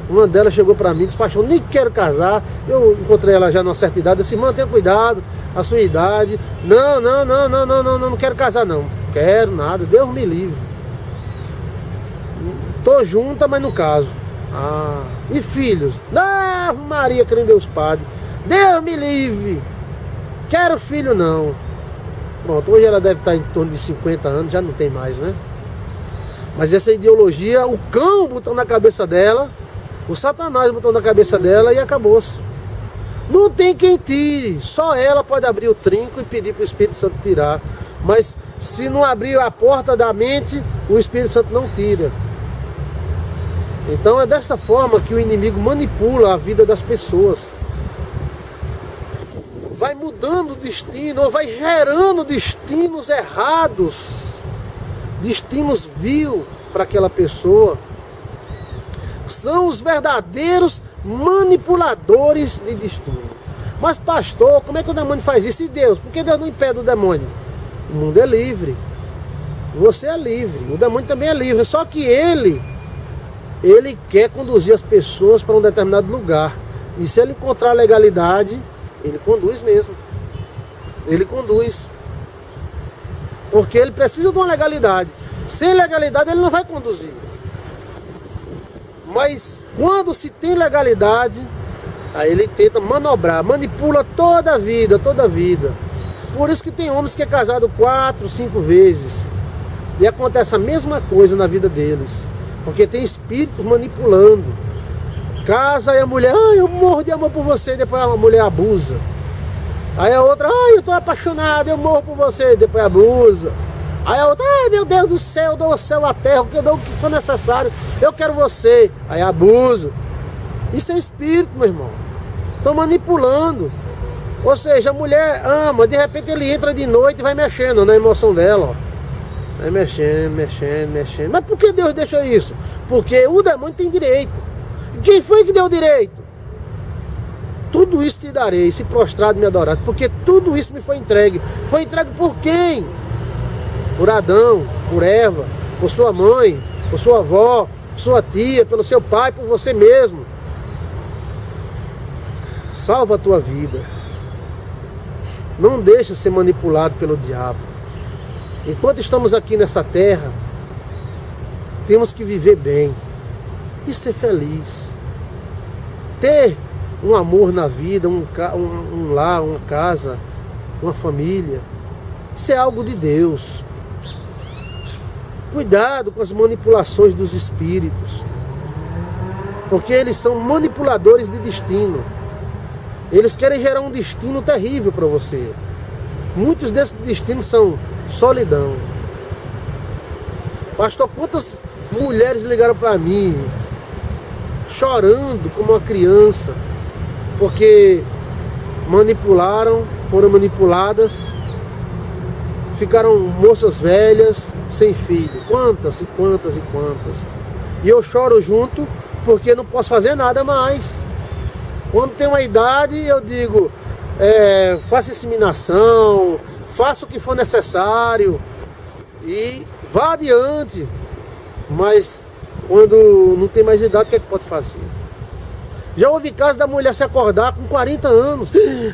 Uma delas chegou para mim e disse, pastor, nem quero casar. Eu encontrei ela já numa certa idade. Eu disse, irmã, tenha cuidado, a sua idade. Não quero casar não. Quero nada, Deus me livre. Tô junta, mas não caso. Ah, e filhos? Ave Maria, crê em Deus Padre. Deus me livre. Quero filho não. Pronto, hoje ela deve estar em torno de 50 anos, já não tem mais, né? Mas essa ideologia, o cão botou na cabeça dela, o Satanás botou na cabeça dela e acabou-se. Não tem quem tire, só ela pode abrir o trinco e pedir para o Espírito Santo tirar. Mas se não abrir a porta da mente, o Espírito Santo não tira. Então é dessa forma que o inimigo manipula a vida das pessoas. Vai mudando o destino, ou vai gerando destinos errados, destinos vil para aquela pessoa. São os verdadeiros manipuladores de destino. Mas pastor, como é que o demônio faz isso? E Deus? Por que Deus não impede o demônio? O mundo é livre. Você é livre. O demônio também é livre. Só que ele quer conduzir as pessoas para um determinado lugar. E se ele encontrar legalidade, ele conduz mesmo. Ele conduz. Porque ele precisa de uma legalidade. Sem legalidade ele não vai conduzir. Mas quando se tem legalidade, aí ele tenta manobrar, manipula toda a vida, toda a vida. Por isso que tem homens que é casado 4, 5 vezes. E acontece a mesma coisa na vida deles. Porque tem espíritos manipulando. Casa e a mulher, eu morro de amor por você, depois a mulher abusa. Aí a outra, eu tô apaixonado, eu morro por você, depois abusa. Aí a outra, meu Deus do céu, eu dou o céu à terra, eu dou o que for necessário, eu quero você. Aí abusa. Isso é espírito, meu irmão. Estão manipulando. Ou seja, a mulher ama, de repente ele entra de noite e vai mexendo na emoção dela, ó. Vai mexendo. Mas por que Deus deixou isso? Porque o demônio tem direito. Quem foi que deu direito? Tudo isso te darei, se prostrado me adorar. Porque tudo isso me foi entregue. Foi entregue por quem? Por Adão, por Eva, por sua mãe, por sua avó, por sua tia, pelo seu pai, por você mesmo. Salva a tua vida. Não deixa ser manipulado pelo diabo. Enquanto estamos aqui nessa terra, temos que viver bem e ser feliz. Ter um amor na vida, um lar, uma casa, uma família. Isso é algo de Deus. Cuidado com as manipulações dos espíritos. Porque eles são manipuladores de destino. Eles querem gerar um destino terrível para você. Muitos desses destinos são solidão. Pastor, quantas mulheres ligaram para mim chorando como uma criança porque manipularam, foram manipuladas, ficaram moças velhas sem filho. Quantas e quantas e quantas. E eu choro junto porque não posso fazer nada mais. Quando tem uma idade eu digo, faça inseminação, faça o que for necessário e vá adiante. Mas quando não tem mais idade, o que é que pode fazer? Já houve caso da mulher se acordar com 40 anos.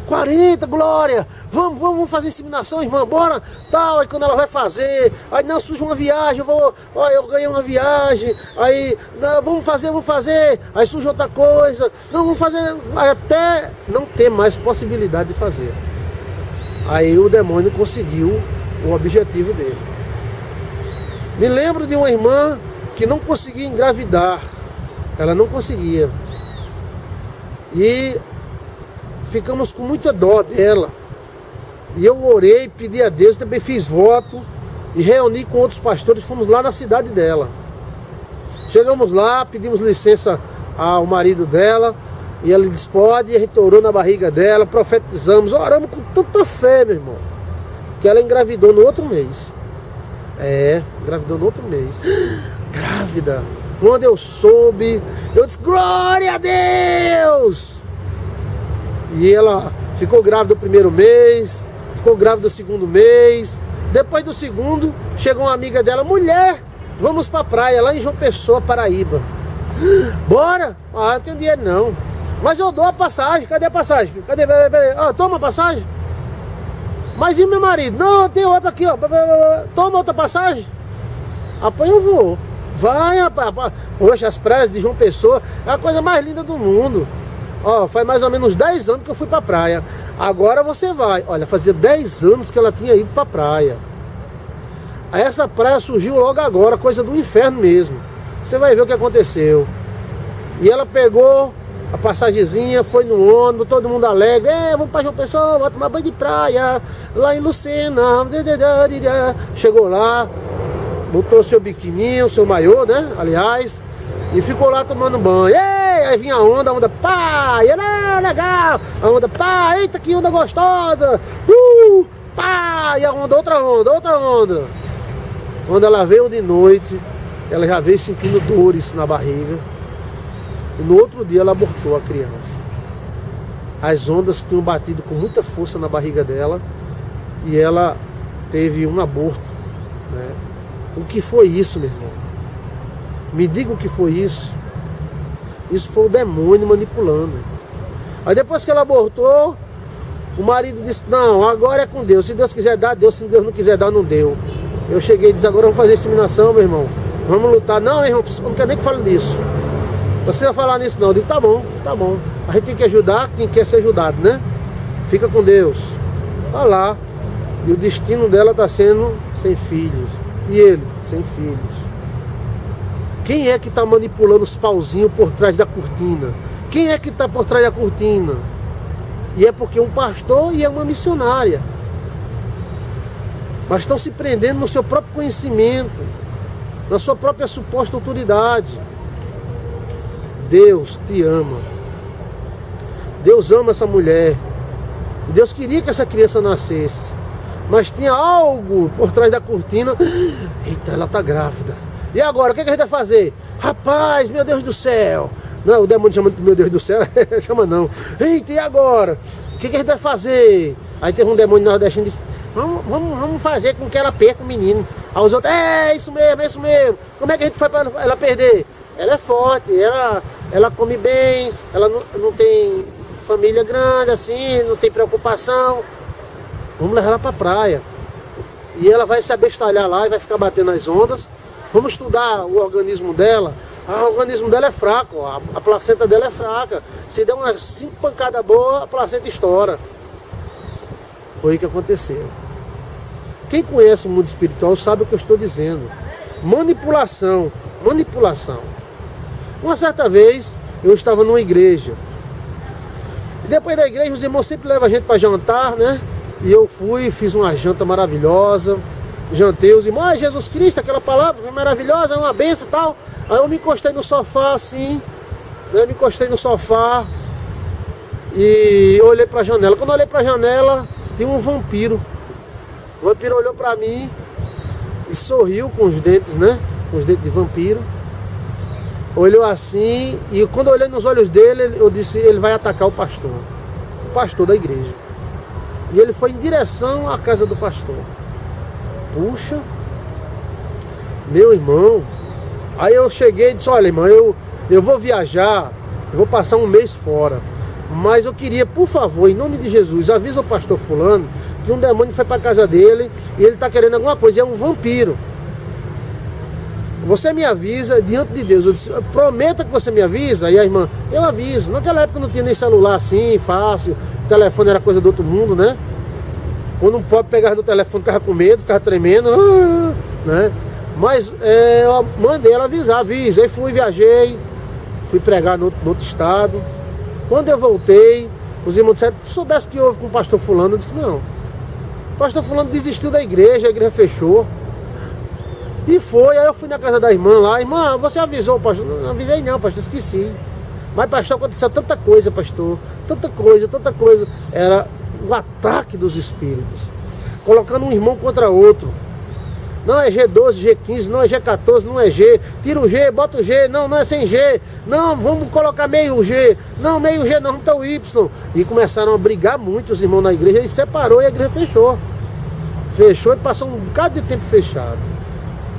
40, Glória! Vamos fazer inseminação, irmã, bora! Tal, aí quando ela vai fazer, aí não, surge uma viagem, eu ganhei uma viagem, aí, não, vamos fazer, aí surge outra coisa, não, vamos fazer, aí até não ter mais possibilidade de fazer. Aí o demônio conseguiu o objetivo dele. Me lembro de uma irmã que não conseguia engravidar, ela não conseguia. E ficamos com muita dó dela. E eu orei, pedi a Deus, também fiz voto e reuni com outros pastores, fomos lá na cidade dela. Chegamos lá, pedimos licença ao marido dela, e ele disse pode, e a gente orou na barriga dela, profetizamos, oramos com tanta fé, meu irmão, que ela engravidou no outro mês. Engravidou no outro mês. Grávida. Quando eu soube, eu disse, glória a Deus! E ela ficou grávida do primeiro mês, ficou grávida do segundo mês. Depois do segundo, chegou uma amiga dela, mulher, vamos pra praia, lá em João Pessoa, Paraíba. Bora? Ah, não tenho dinheiro não. Mas eu dou a passagem, cadê a passagem? Cadê? Ah, toma a passagem. Mas e meu marido? Não, tem outra aqui, ó. Toma outra passagem. Apanha eu vou. Vai, rapaz. Poxa, as praias de João Pessoa é a coisa mais linda do mundo. Ó, faz mais ou menos 10 anos que eu fui pra praia. Agora você vai. Olha, fazia 10 anos que ela tinha ido pra praia. Essa praia surgiu logo agora, coisa do inferno mesmo. Você vai ver o que aconteceu. E ela pegou a passagemzinha, foi no ônibus, todo mundo alegre. Vamos pra João Pessoa, vamos tomar banho de praia. Lá em Lucena. Chegou lá, botou seu biquininho, seu maiô, né? Aliás, e ficou lá tomando banho. Aí vinha a onda, pá, e era legal. A onda, pá, eita que onda gostosa. Pá, e a onda, outra onda. Quando ela veio de noite, ela já veio sentindo dores na barriga. E no outro dia ela abortou a criança. As ondas tinham batido com muita força na barriga dela e ela teve um aborto, né? O que foi isso, meu irmão? Me diga o que foi isso. Isso foi o demônio manipulando. Aí depois que ela abortou, o marido disse, não, agora é com Deus. Se Deus quiser dar, Deus. Se Deus não quiser dar, não deu. Eu cheguei e disse, agora vamos fazer inseminação, meu irmão. Vamos lutar. Não, irmão, eu não quero nem que fale nisso. Você vai falar nisso não. Eu digo, tá bom. A gente tem que ajudar quem quer ser ajudado, né? Fica com Deus. Tá lá. E o destino dela está sendo sem filhos. E ele, sem filhos. Quem é que está manipulando os pauzinhos por trás da cortina? Quem é que está por trás da cortina? E é porque um pastor e é uma missionária. Mas estão se prendendo no seu próprio conhecimento, na sua própria suposta autoridade. Deus te ama. Deus ama essa mulher. Deus queria que essa criança nascesse. Mas tinha algo por trás da cortina. Eita, ela está grávida. E agora, o que a gente vai fazer? Rapaz, meu Deus do céu. Não, o demônio chama de meu Deus do céu. Chama não. Eita, e agora? O que a gente vai fazer? Aí teve um demônio nordestino que disse, vamos fazer com que ela perca o menino. Aí os outros, isso mesmo. Como é que a gente faz para ela perder? Ela é forte, ela come bem, ela não tem família grande assim, não tem preocupação. Vamos levar ela para a praia. E ela vai se abestalhar lá e vai ficar batendo nas ondas. Vamos estudar o organismo dela. O organismo dela é fraco, a placenta dela é fraca. Se der umas 5 pancadas boas, a placenta estoura. Foi o que aconteceu. Quem conhece o mundo espiritual sabe o que eu estou dizendo. Manipulação. Uma certa vez, eu estava numa igreja. E depois da igreja, os irmãos sempre levam a gente para jantar, né? E eu fui, fiz uma janta maravilhosa. Jantei os irmãos, Jesus Cristo, aquela palavra foi maravilhosa, é uma benção e tal. Aí eu me encostei no sofá assim, né? E olhei para a janela. Quando eu olhei para a janela, tinha um vampiro. O vampiro olhou para mim e sorriu com os dentes, né? Com os dentes de vampiro. Olhou assim, e quando eu olhei nos olhos dele, eu disse, ele vai atacar o pastor da igreja. E ele foi em direção à casa do pastor. Puxa, meu irmão. Aí eu cheguei e disse, olha irmão, eu vou viajar eu vou passar um mês fora. Mas eu queria, por favor, em nome de Jesus, avisa o pastor fulano que um demônio foi para casa dele e ele está querendo alguma coisa, e é um vampiro. Você me avisa diante de Deus. Eu disse, prometa que você me avisa. E a irmã, eu aviso. Naquela época não tinha nem celular assim, fácil. O telefone era coisa do outro mundo, né? Quando um pobre pegava no telefone, ficava com medo, ficava tremendo, né? Mas eu mandei ela avisar, avisa. Aí fui, viajei, fui pregar no outro estado. Quando eu voltei, os irmãos disseram, se soubesse que houve com o pastor fulano, eu disse, não. O pastor fulano desistiu da igreja, a igreja fechou. E foi, aí eu fui na casa da irmã lá, irmã, você avisou, pastor? Não avisei não, pastor, esqueci. Mas, pastor, aconteceu tanta coisa, pastor, tanta coisa. Era o ataque dos espíritos, colocando um irmão contra outro. Não é G12, G15, não é G14, não é G. Tira o G, bota o G, não é sem G. Não, vamos colocar meio G. Não, meio G não, tá o Y. E começaram a brigar muito os irmãos na igreja, e separou e a igreja fechou. Fechou e passou um bocado de tempo fechado.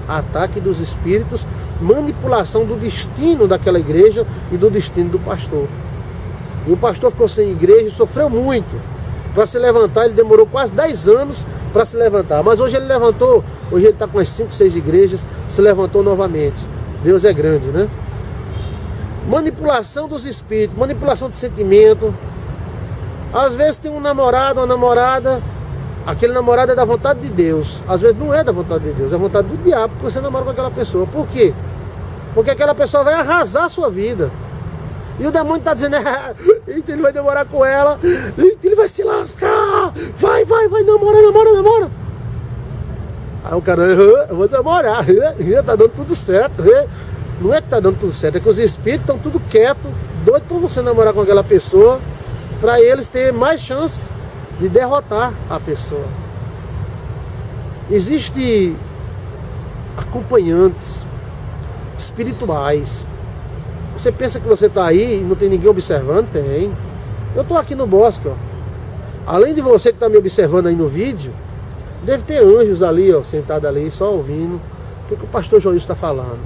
Ataque dos espíritos, manipulação do destino daquela igreja e do destino do pastor. E o pastor ficou sem igreja e sofreu muito. Para se levantar, ele demorou quase 10 anos para se levantar. Mas hoje ele levantou, hoje ele está com as 5, 6 igrejas, se levantou novamente. Deus é grande, né? Manipulação dos espíritos, manipulação de sentimento. Às vezes tem um namorado, uma namorada, aquele namorado é da vontade de Deus. Às vezes não é da vontade de Deus, é da vontade do diabo, porque você namora com aquela pessoa. Por quê? Porque aquela pessoa vai arrasar a sua vida. E o demônio está dizendo, ele vai demorar com ela, ele vai se lascar, vai, namora. Aí o cara, eu vou demorar, tá dando tudo certo. Não é que tá dando tudo certo, é que os espíritos estão tudo quietos, doido para você namorar com aquela pessoa, para eles terem mais chance de derrotar a pessoa. Existem acompanhantes espirituais. Você pensa que você está aí e não tem ninguém observando? Tem. Eu estou aqui no bosque, ó. Além de você que está me observando aí no vídeo, deve ter anjos ali, ó, sentado ali, só ouvindo o que o pastor Joilson está falando.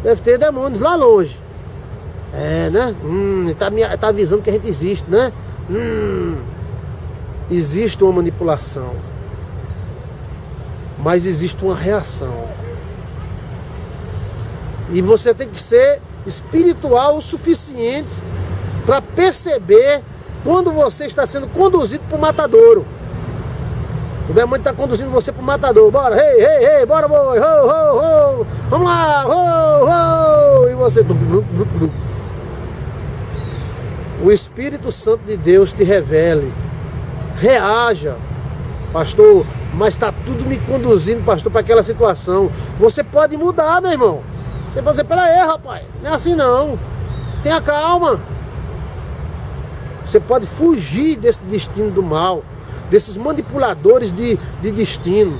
Deve ter demônios lá longe. É, né? Ele tá avisando que a gente existe, né? Existe uma manipulação. Mas existe uma reação. E você tem que ser espiritual o suficiente para perceber quando você está sendo conduzido para o matadouro. O demônio está conduzindo você para o matadouro. Bora, hey, bora, boi, ho, vamos lá, ho, e você... O Espírito Santo de Deus te revele. Reaja, pastor, mas está tudo me conduzindo, pastor, para aquela situação. Você pode mudar, meu irmão. Você pode dizer, pera aí, rapaz, não é assim não. Tenha calma. Você pode fugir desse destino do mal, desses manipuladores de destino.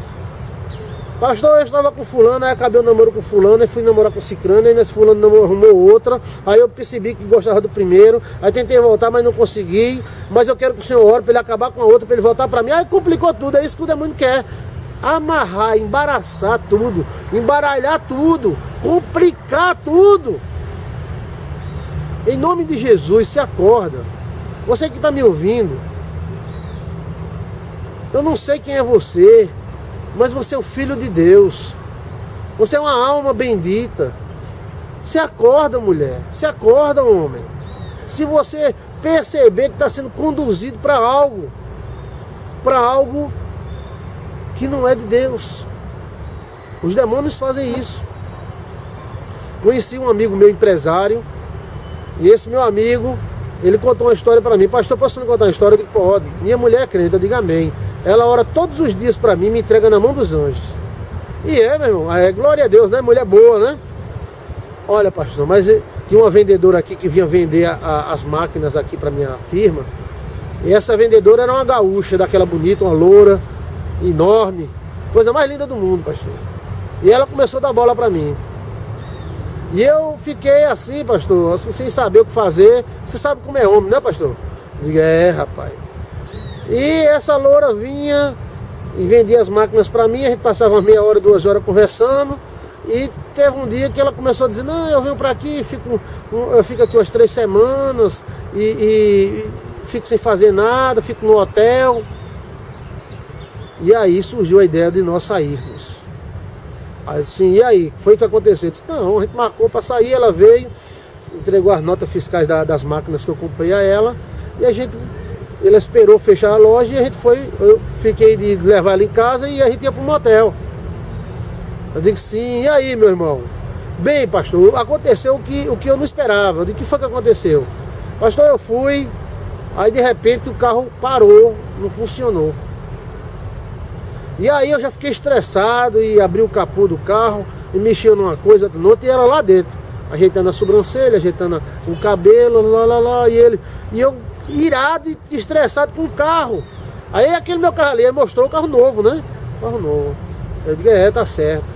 Pastor, eu estava com fulano, aí acabei o namoro com fulano, aí fui namorar com cicrano, aí nesse fulano arrumou outra, aí eu percebi que gostava do primeiro, aí tentei voltar, mas não consegui, mas eu quero que o senhor ore para ele acabar com a outra, para ele voltar para mim. Aí complicou tudo, é isso que o demônio quer. Amarrar, embaraçar tudo, embaralhar tudo, complicar tudo. Em nome de Jesus, se acorda. Você que está me ouvindo, eu não sei quem é você, mas você é o filho de Deus. Você é uma alma bendita. Se acorda, mulher. Se acorda, homem. Se você perceber que está sendo conduzido para algo que não é de Deus. Os demônios fazem isso. Conheci um amigo meu, empresário, e esse meu amigo, ele contou uma história para mim. Pastor, posso lhe contar uma história? Eu digo, pode. Minha mulher é crente, eu digo amém. Ela ora todos os dias para mim, me entrega na mão dos anjos. E meu irmão, glória a Deus, né? Mulher boa, né? Olha, pastor, mas tinha uma vendedora aqui que vinha vender as máquinas aqui para minha firma. E essa vendedora era uma gaúcha, daquela bonita, uma loura, enorme, coisa mais linda do mundo, pastor. E ela começou a dar bola para mim. E eu fiquei assim, pastor, assim, sem saber o que fazer. Você sabe como é homem, né, pastor? Eu digo, rapaz. E essa loura vinha e vendia as máquinas para mim, a gente passava uma meia hora, 2 horas conversando. E teve um dia que ela começou a dizer, não, eu venho pra aqui, eu fico aqui umas 3 semanas e fico sem fazer nada, fico no hotel. E aí surgiu a ideia de nós sairmos. Aí assim, e aí? Foi o que aconteceu? Eu disse, não, a gente marcou para sair, ela veio, entregou as notas fiscais das máquinas que eu comprei a ela, e ela esperou fechar a loja e a gente foi, eu fiquei de levar ela em casa e a gente ia para um motel. Eu digo, sim, e aí, meu irmão? Bem, pastor, aconteceu o que eu não esperava. Eu digo, o que foi que aconteceu? Pastor, eu fui, aí de repente o carro parou, não funcionou. E aí eu já fiquei estressado e abri o capô do carro e mexia numa coisa, outra, e ela lá dentro, ajeitando a sobrancelha, ajeitando o cabelo, e eu irado e estressado com o carro. Aí aquele meu carro ali, mostrou o carro novo, né? Carro novo. Eu digo, tá certo.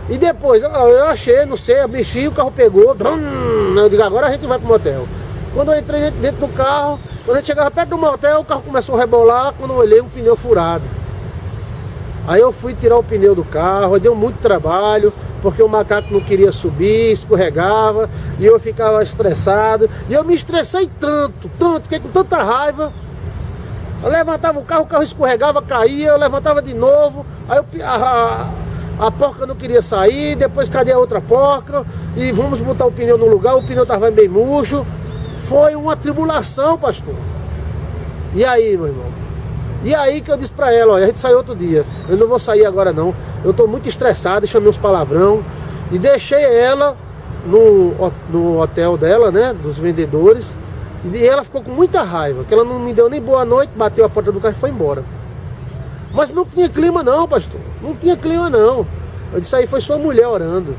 E depois, eu achei, não sei, eu mexi, o carro pegou, eu digo, agora a gente vai pro motel. Quando eu entrei dentro do carro, quando a gente chegava perto do motel, o carro começou a rebolar, quando eu olhei, um pneu furado. Aí eu fui tirar o pneu do carro, deu muito trabalho, porque o macaco não queria subir, escorregava, e eu ficava estressado, e eu me estressei tanto, fiquei com tanta raiva. Eu levantava o carro escorregava, caía, eu levantava de novo, aí a porca não queria sair, depois cadê a outra porca, e vamos botar o pneu no lugar, o pneu estava bem murcho. Foi uma tribulação, pastor. E aí, meu irmão? E aí que eu disse pra ela, a gente saiu outro dia, eu não vou sair agora não, eu tô muito estressado, chamei uns palavrão, e deixei ela no hotel dela, né, dos vendedores, e ela ficou com muita raiva, que ela não me deu nem boa noite, bateu a porta do carro e foi embora. Mas não tinha clima não, pastor, não tinha clima não. Eu disse, aí foi sua mulher orando.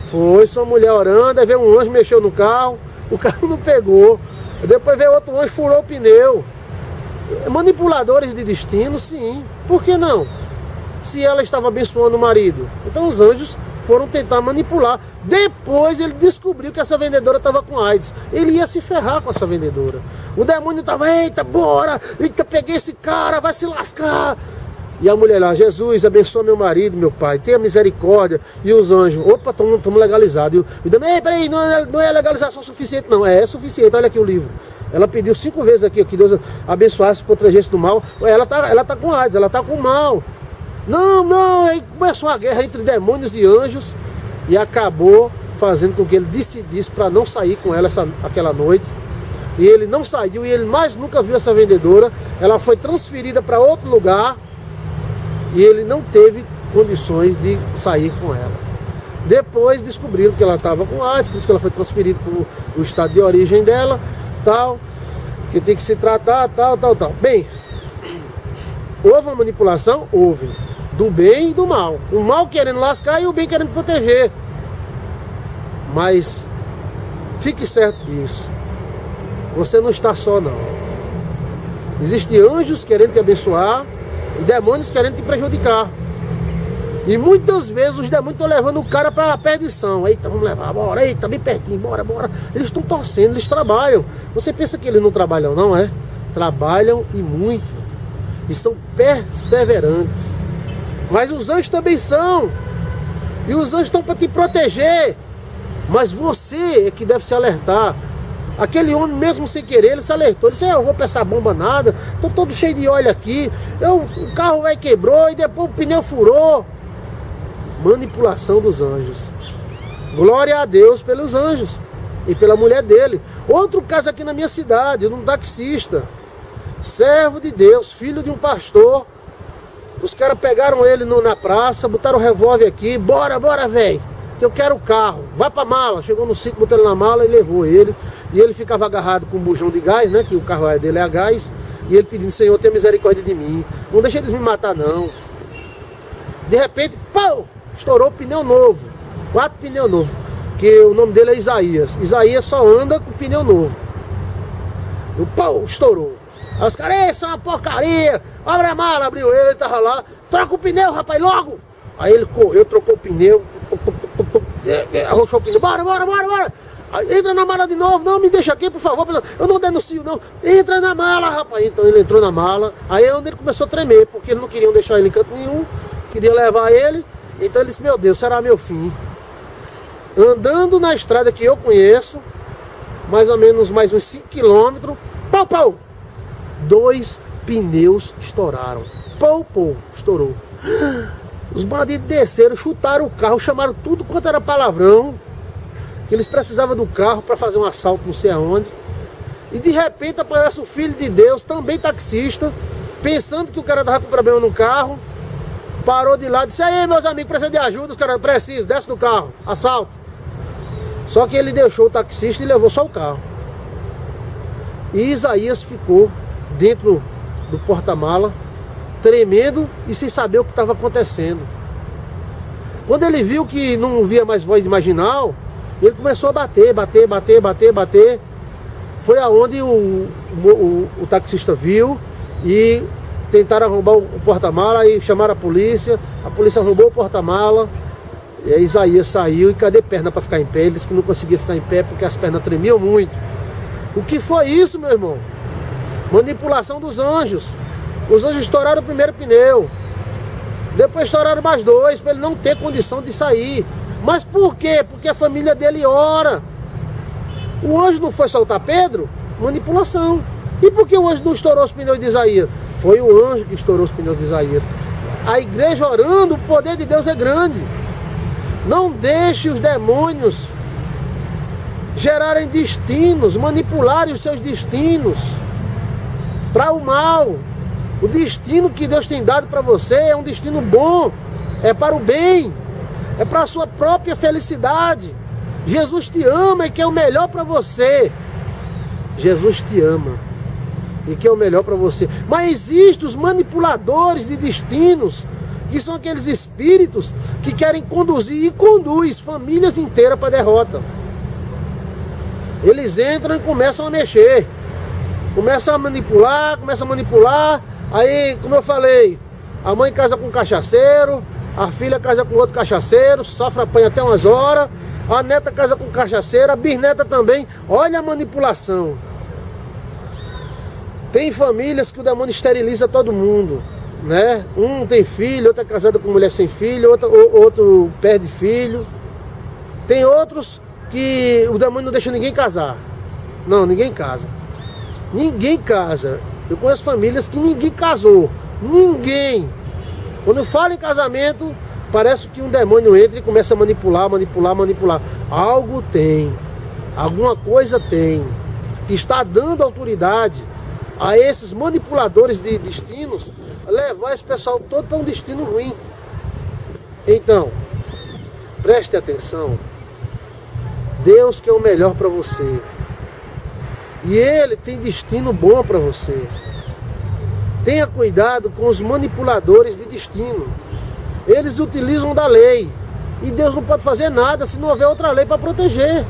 Foi sua mulher orando, aí veio um anjo, mexeu no carro, o carro não pegou. Depois veio outro anjo, furou o pneu. Manipuladores de destino, sim. Por que não? Se ela estava abençoando o marido. Então os anjos foram tentar manipular. Depois ele descobriu que essa vendedora estava com AIDS. Ele ia se ferrar com essa vendedora. O demônio estava, eita, bora, eita, peguei esse cara, vai se lascar. E a mulher lá, Jesus, abençoa meu marido, meu pai, tenha misericórdia. E os anjos, opa, estamos legalizados. E o demônio, peraí, não é legalização suficiente, não. É suficiente, olha aqui o livro. Ela pediu 5 vezes aqui, que Deus abençoasse, protegesse do mal. Ela tá com AIDS, ela tá com mal. Não, aí começou a guerra entre demônios e anjos. E acabou fazendo com que ele decidisse para não sair com ela aquela noite. E ele não saiu, e ele mais nunca viu essa vendedora. Ela foi transferida para outro lugar. E ele não teve condições de sair com ela. Depois descobriram que ela estava com AIDS, por isso que ela foi transferida para o estado de origem dela, tal, que tem que se tratar, tal. Bem, houve uma manipulação? Houve. Do bem e do mal. O mal querendo lascar e o bem querendo proteger. Mas fique certo disso. Você não está só, não. Existem anjos querendo te abençoar e demônios querendo te prejudicar. E muitas vezes os demônios estão levando o cara para a perdição. Eita, vamos levar, bora, eita, bem pertinho, bora. Eles estão torcendo, eles trabalham. Você pensa que eles não trabalham, não é? Trabalham e muito. E são perseverantes. Mas os anjos também são. E os anjos estão para te proteger. Mas você é que deve se alertar. Aquele homem, mesmo sem querer, ele se alertou. Ele disse, eu vou para essa bomba nada, estou todo cheio de óleo aqui, o carro vai quebrou e depois o pneu furou. Manipulação dos anjos. Glória a Deus pelos anjos e pela mulher dele. Outro caso aqui na minha cidade, um taxista, servo de Deus, filho de um pastor. Os caras pegaram ele na praça, botaram o revólver aqui, bora, velho, que eu quero o carro, vai pra mala. Chegou no sítio, botou ele na mala e levou ele. E ele ficava agarrado com um bujão de gás, né, que o carro dele é a gás. E ele pedindo, Senhor, tenha misericórdia de mim, não deixa eles me matar não. De repente, pau, estourou o pneu novo, 4 pneus novos, que o nome dele é Isaías. Isaías só anda com pneu novo. O pau, estourou. Aí os caras, isso é uma porcaria, abre a mala, abriu ele tava lá, troca o pneu, rapaz, logo. Aí ele correu, trocou o pneu, arrochou o pneu, bora. Aí, entra na mala de novo, não, me deixa aqui, por favor, eu não denuncio não, entra na mala, rapaz. Então ele entrou na mala, aí é onde ele começou a tremer, porque eles não queriam deixar ele em canto nenhum, queriam levar ele, Então ele disse, meu Deus, será meu fim. Andando na estrada que eu conheço, mais ou menos mais uns 5 quilômetros, pau, pau, 2 pneus estouraram. Pau, pau, estourou. Os bandidos desceram, chutaram o carro, chamaram tudo quanto era palavrão, que eles precisavam do carro para fazer um assalto não sei aonde. E de repente aparece o filho de Deus, também taxista, pensando que o cara estava com problema no carro, parou de lado e disse, aí meus amigos, precisa de ajuda, os caras precisam, desce do carro, assalto. Só que ele deixou o taxista e levou só o carro. E Isaías ficou dentro do porta-mala, tremendo e sem saber o que estava acontecendo. Quando ele viu que não via mais voz marginal, ele começou a bater. Foi aonde o taxista viu e tentaram arrombar o porta-mala e chamaram a polícia arrombou o porta-mala. E aí Isaías saiu e cadê perna para ficar em pé? Ele disse que não conseguia ficar em pé porque as pernas tremiam muito. O que foi isso, meu irmão? Manipulação dos anjos. Os anjos estouraram o primeiro pneu. Depois estouraram mais 2 para ele não ter condição de sair. Mas por quê? Porque a família dele ora. O anjo não foi soltar Pedro? Manipulação. E por que o anjo não estourou os pneus de Isaías? Foi o anjo que estourou os pneus de Isaías. A igreja orando, o poder de Deus é grande. Não deixe os demônios gerarem destinos, manipularem os seus destinos para o mal. O destino que Deus tem dado para você é um destino bom, é para o bem, é para a sua própria felicidade. Jesus te ama e quer o melhor para você. Jesus te ama e quer o melhor para você. Mas existem os manipuladores de destinos, que são aqueles espíritos que querem conduzir e conduz famílias inteiras para a derrota. Eles entram e começam a mexer, começam a manipular. Aí, como eu falei, a mãe casa com um cachaceiro, a filha casa com outro cachaceiro, sofre, apanha até umas horas, a neta casa com cachaceiro, a bisneta também. Olha a manipulação. Tem famílias que o demônio esteriliza todo mundo, né? Um tem filho, outro é casado com mulher sem filho, outro perde filho. Tem outros que o demônio não deixa ninguém casar. Não, ninguém casa. Ninguém casa. Eu conheço famílias que ninguém casou. Ninguém. Quando eu falo em casamento, parece que um demônio entra e começa a manipular. Algo tem. Alguma coisa tem. Que está dando autoridade a esses manipuladores de destinos, levar esse pessoal todo para um destino ruim. Então, preste atenção. Deus quer o melhor para você. E Ele tem destino bom para você. Tenha cuidado com os manipuladores de destino. Eles utilizam da lei. E Deus não pode fazer nada se não houver outra lei para proteger.